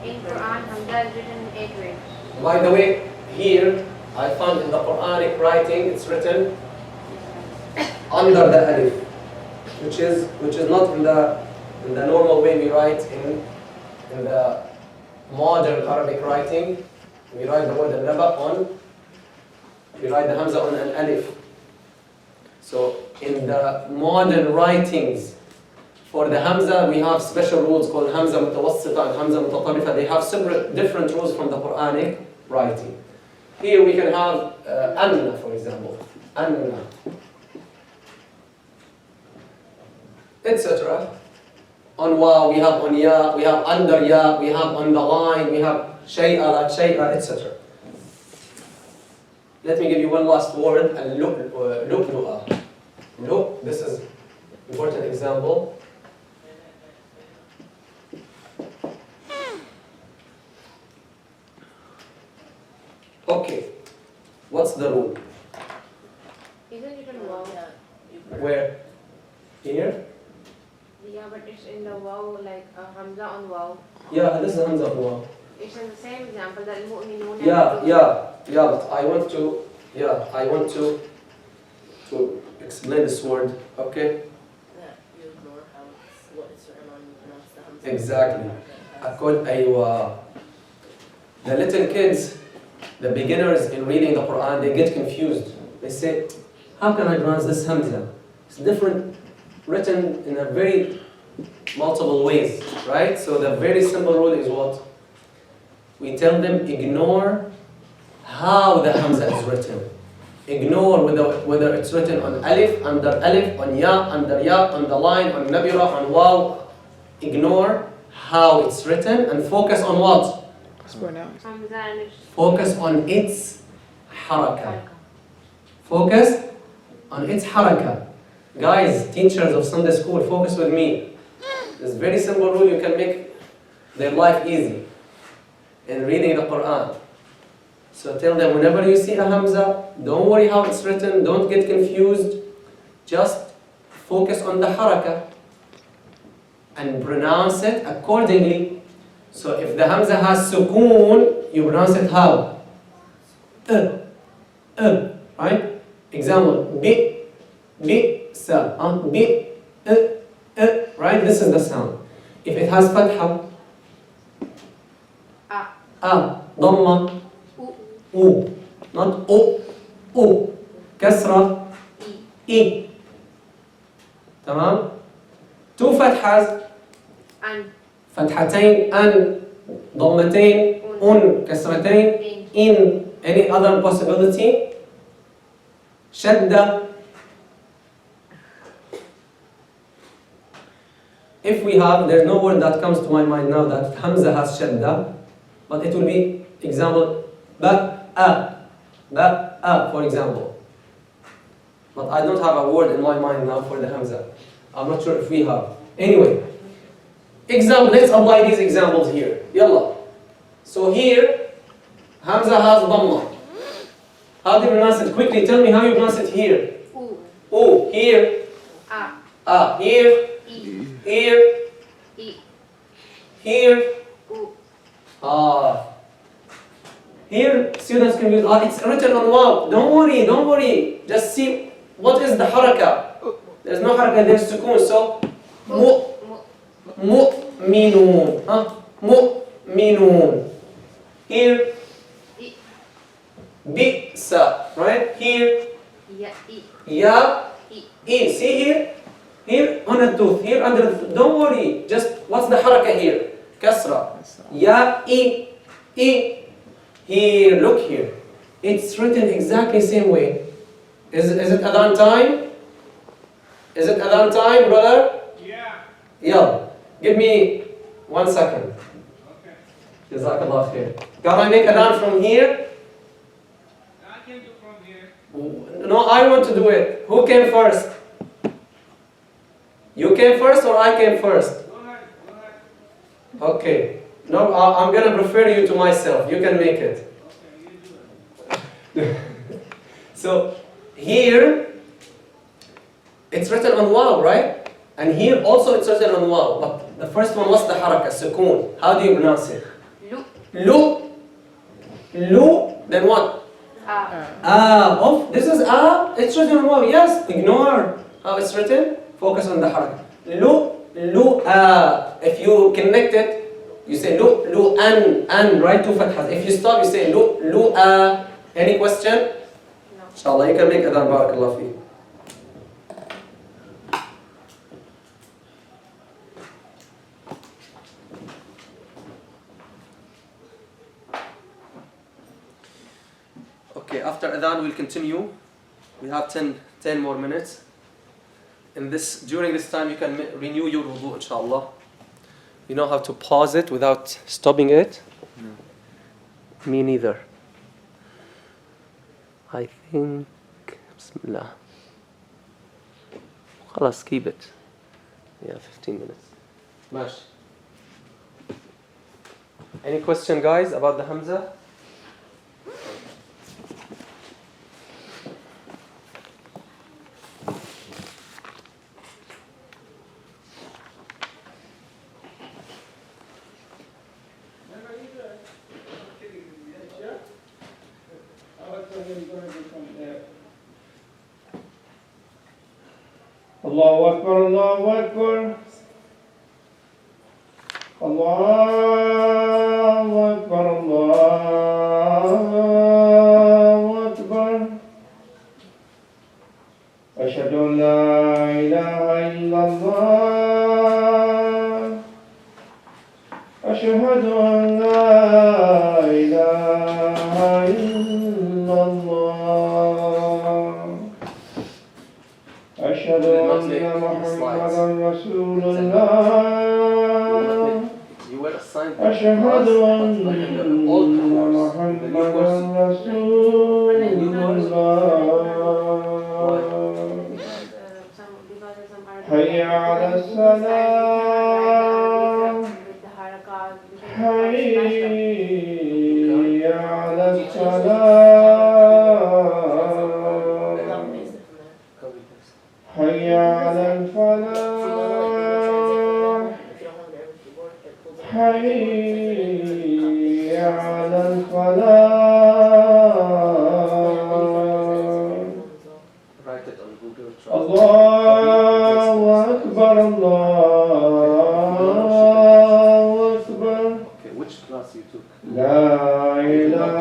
Speaker 5: In Quran Hamza is written in 8 ways.
Speaker 2: By the way, here I found in the Quranic writing it's written under the alif, which is not in the normal way we write in the modern Arabic writing. We write the word al-naba on. We write the Hamza on an alif. So in the modern writings for the Hamza, we have special rules called Hamza mutawassita and Hamza mutatarifa. They have separate, different rules from the Quranic writing. Here we can have anna, for example, anna, etc. On wa, we have on ya, we have under ya, we have on the line, we have shay'a, like shay'a, etc. Let me give you one last word, al-lu'lu'a. Look, this is important example. Okay. What's the rule?
Speaker 5: Isn't it in wow?
Speaker 2: Where? Here?
Speaker 5: Yeah, but it's in the wow, like Hamza on wow.
Speaker 2: Yeah, this is Hamza Wow.
Speaker 5: It's in the same example that Mu'minun.
Speaker 2: Yeah, but I want to explain this word, okay?
Speaker 6: Yeah, you ignore how what it's written on the Hamza.
Speaker 2: Exactly. أيوة. The little kids, the beginners in reading the Quran, they get confused. They say, how can I pronounce this Hamza? It's different, written in a very multiple ways, right? So the very simple rule is what? We tell them ignore how the Hamza is written. Ignore whether it's written on alif, under alif, on ya, under ya, on the line, on nabira, on waw. Ignore how it's written and focus on what?
Speaker 4: It's pronounced.
Speaker 5: Hamza and it's
Speaker 2: Focus on its haraka. Focus on its haraka. Guys, teachers of Sunday school, focus with me. This very simple rule, you can make their life easy in reading the Quran. So tell them, whenever you see a Hamza, don't worry how it's written, don't get confused. Just focus on the haraka and pronounce it accordingly. So if the Hamza has sukoon, you pronounce it how? Right? Example, sa, right? This is the sound. If it has fatha, dhamma, u, not u, kasra, i. Tamam? Two fathas,
Speaker 5: and
Speaker 2: فتحتين أن ضمتين أن كسرتين in. Any other possibility? شدة. If we have, there's no word that comes to my mind now that Hamza has shadda, but it will be example ba'a, for example. But I don't have a word in my mind now for the Hamza. I'm not sure if we have. Anyway. Example, let's apply these examples here. Yalla. So here, Hamza has dhamma. How do you pronounce it? Quickly, tell me how you pronounce it here.
Speaker 5: u,
Speaker 2: Here. Here.
Speaker 5: i,
Speaker 2: Here.
Speaker 5: i,
Speaker 2: Here.
Speaker 5: u.
Speaker 2: Here, students can use, it's written on wow. Don't worry. Just see what is the haraka. There's no haraka, there's sukoon. So, mu'minun. Mu'minun. Here, bi'sa. Right? Here,
Speaker 5: Ya, i,
Speaker 2: ya,
Speaker 5: i.
Speaker 2: in. See here? Here on a tooth. Here under the tooth. Don't worry. Just what's the haraka here? Kasra. Ya, i. Here, look here. It's written exactly same way. Is it adhan time? Is it adhan time, brother? Yeah. Give me 1 second.
Speaker 7: Okay.
Speaker 2: Jazakallah khair. Can I make adhan from here?
Speaker 7: I can do from here.
Speaker 2: No, I want to do it. Who came first? You came first or I came first?
Speaker 7: Go ahead.
Speaker 2: Okay. No, I'm gonna prefer you to myself. You can make it.
Speaker 7: Okay, you do it.
Speaker 2: So here it's written on waw, right? And here also it's written on waw. But the first one was the haraka, sukoon. How do you pronounce it?
Speaker 5: Lu,
Speaker 2: Lu. Then what? This is it's written on waw. Yes, ignore how it's written. Focus on the haraka. If you connect it, you say an, right? Two fathas. If you stop, you say Any question?
Speaker 5: no.
Speaker 2: Inshallah, you can make adhan. Barakallah fi. Okay, after adhan we'll continue. We have 10 more minutes. During this time you can renew your wudu, inshallah. You know how to pause it without stopping it?
Speaker 3: No.
Speaker 2: Me neither. I think, Bismillah. خلاص, keep it. Yeah, 15 minutes. Mash. Any question, guys, about the Hamza?
Speaker 8: الله أكبر الله أكبر الله أكبر الله أكبر أشهد أن لا إله إلا الله أشهد أن لا إله إلا الله أشهد أن محمدا رسول الله
Speaker 2: You were assigned
Speaker 8: أشهد أن محمدا رسول الله حي على الصلاة حي على الصلاة حي على الفلاح حي على الفلاح
Speaker 2: write it on Google Translate.
Speaker 8: الله أكبر الله أكبر
Speaker 2: Okay, which class you took?
Speaker 8: لا إله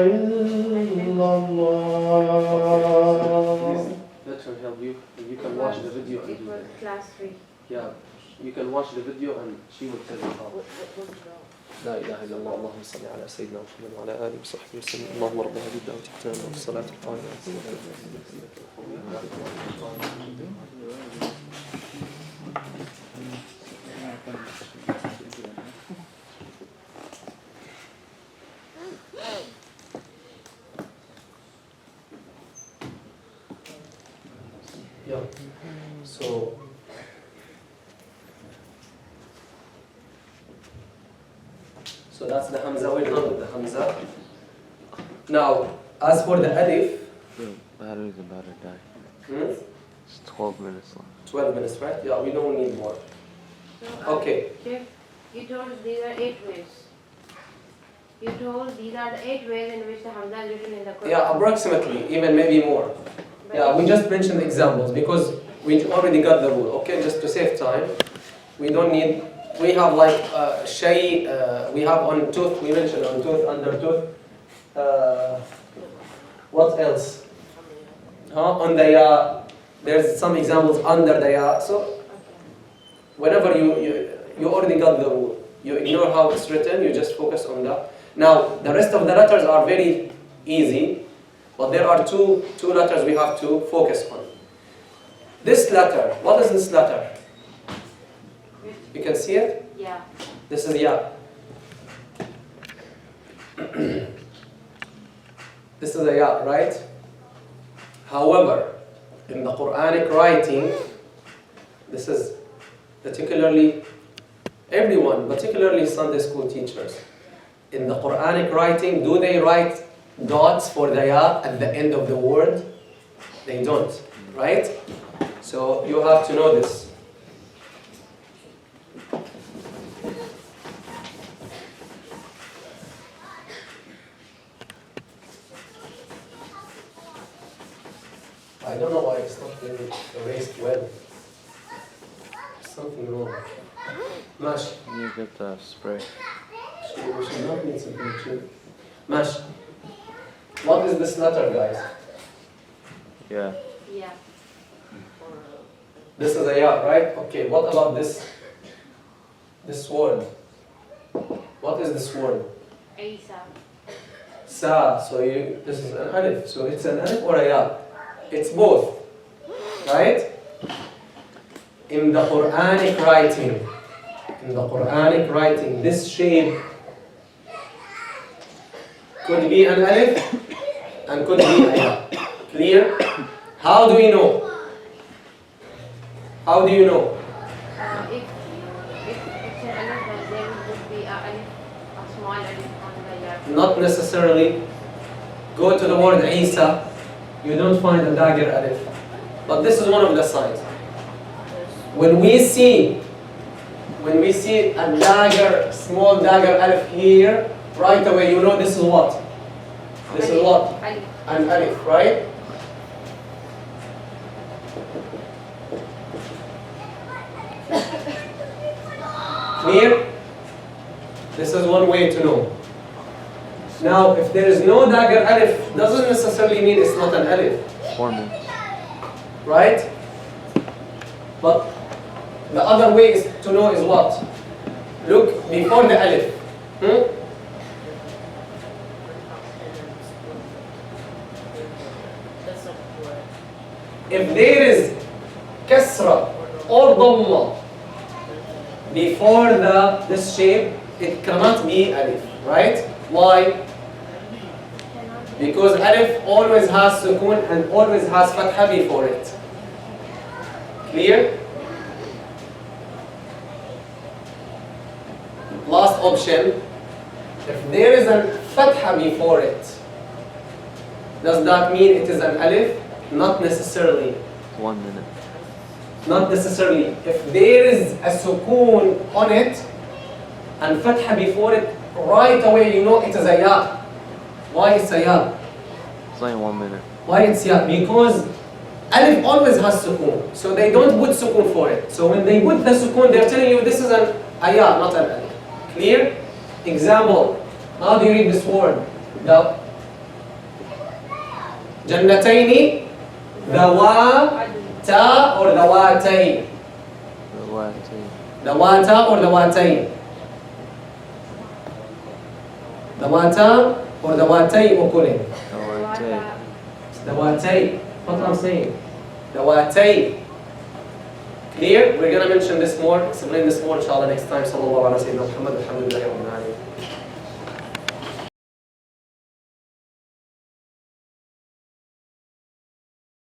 Speaker 8: إلا الله
Speaker 2: Let her help you. You can watch the video and
Speaker 5: It
Speaker 2: do
Speaker 5: was
Speaker 2: that.
Speaker 5: class 3.
Speaker 2: Yeah, you can watch the video and she will tell you how.
Speaker 6: What was it about?
Speaker 2: لا إله إلا الله اللهم صل على سيدنا محمد وعلى آله وصحبه وسلم اللهم رب هذه الدعوة التامة والصلاة القائمة Yeah. So that's the Hamza. We're done with the Hamza. Now, as for the Alif,
Speaker 3: Battery's about to die. It's 12 minutes left.
Speaker 2: 12 minutes, right? Yeah, we don't need more. Okay.
Speaker 5: Chef, you told these are 8 ways. You told these are the 8 ways in which the Hamza is written in the Quran.
Speaker 2: Yeah, approximately, even maybe more. Yeah, we just mentioned examples because we already got the rule. Okay, just to save time, we don't need. We have like shay. We have on tooth. We mentioned on tooth, under tooth. What else? On the ya. There's some examples under the ya. So whenever you already got the rule, you ignore how it's written. You just focus on that. Now the rest of the letters are very easy, but there are two letters we have to focus on. This letter. What is this letter? You can see it?
Speaker 5: Yeah.
Speaker 2: This is ya. This is a ya, right? However, in the Quranic writing, this is particularly everyone, particularly Sunday school teachers. In the Quranic writing, do they write dots for the ya at the end of the word? They don't, right? So you have to know this. I don't know why it's not being erased well. Something wrong. Mash.
Speaker 3: You get the spray.
Speaker 2: We should not need something too. Mash. What is this letter, guys?
Speaker 3: Yeah.
Speaker 5: Yeah.
Speaker 2: This is a ya, right? Okay, what about this? This word. What is this word?
Speaker 5: Isa.
Speaker 2: Sa. So this is an alif. So it's an alif or a ya? It's both. Right? In the Quranic writing, this shape could be an alif and could be a ya. Clear? How do we know? How do you know?
Speaker 5: If it's an alif, then there would be a small alif on the ya.
Speaker 2: Not necessarily. Go to the word Isa, you don't find a dagger alif. But this is one of the signs. When we see a dagger, small dagger alif here, right away you know this is what? This is what?
Speaker 5: ألف.
Speaker 2: An alif, right? Clear? This is one way to know. Now, if there is no dagger alif, doesn't necessarily mean it's not an alif,
Speaker 3: Formal.
Speaker 2: right? But the other way is to know is what? Look before the alif.
Speaker 6: That's not correct.
Speaker 2: If there is kasra or dhamma before this shape, it cannot be alif, right? Why? Because alif always has sukoon and always has fatha before it. Clear? Last option, if there is a fatha before it, does that mean it is an alif? Not necessarily.
Speaker 3: 1 minute.
Speaker 2: Not necessarily. If there is a sukoon on it and fatha before it, right away you know it is a ya. Why it's a ya?
Speaker 3: It's only 1 minute.
Speaker 2: Why it's ya? Because alif always has sukoon. So they don't put sukoon for it. So when they put the sukoon, they're telling you this is a ya, not an alif. Clear? Example. How do you read this word? The Jannataini, Dawata or Dawatai? Dawata or Dawatai? Dawata or Dawatai Ukule? Dawatai. What I'm saying? Dawatai. Clear? We're gonna mention this more, explain this more inshallah next time. Sallallahu alaihi wa sallam. Alhamdulillah.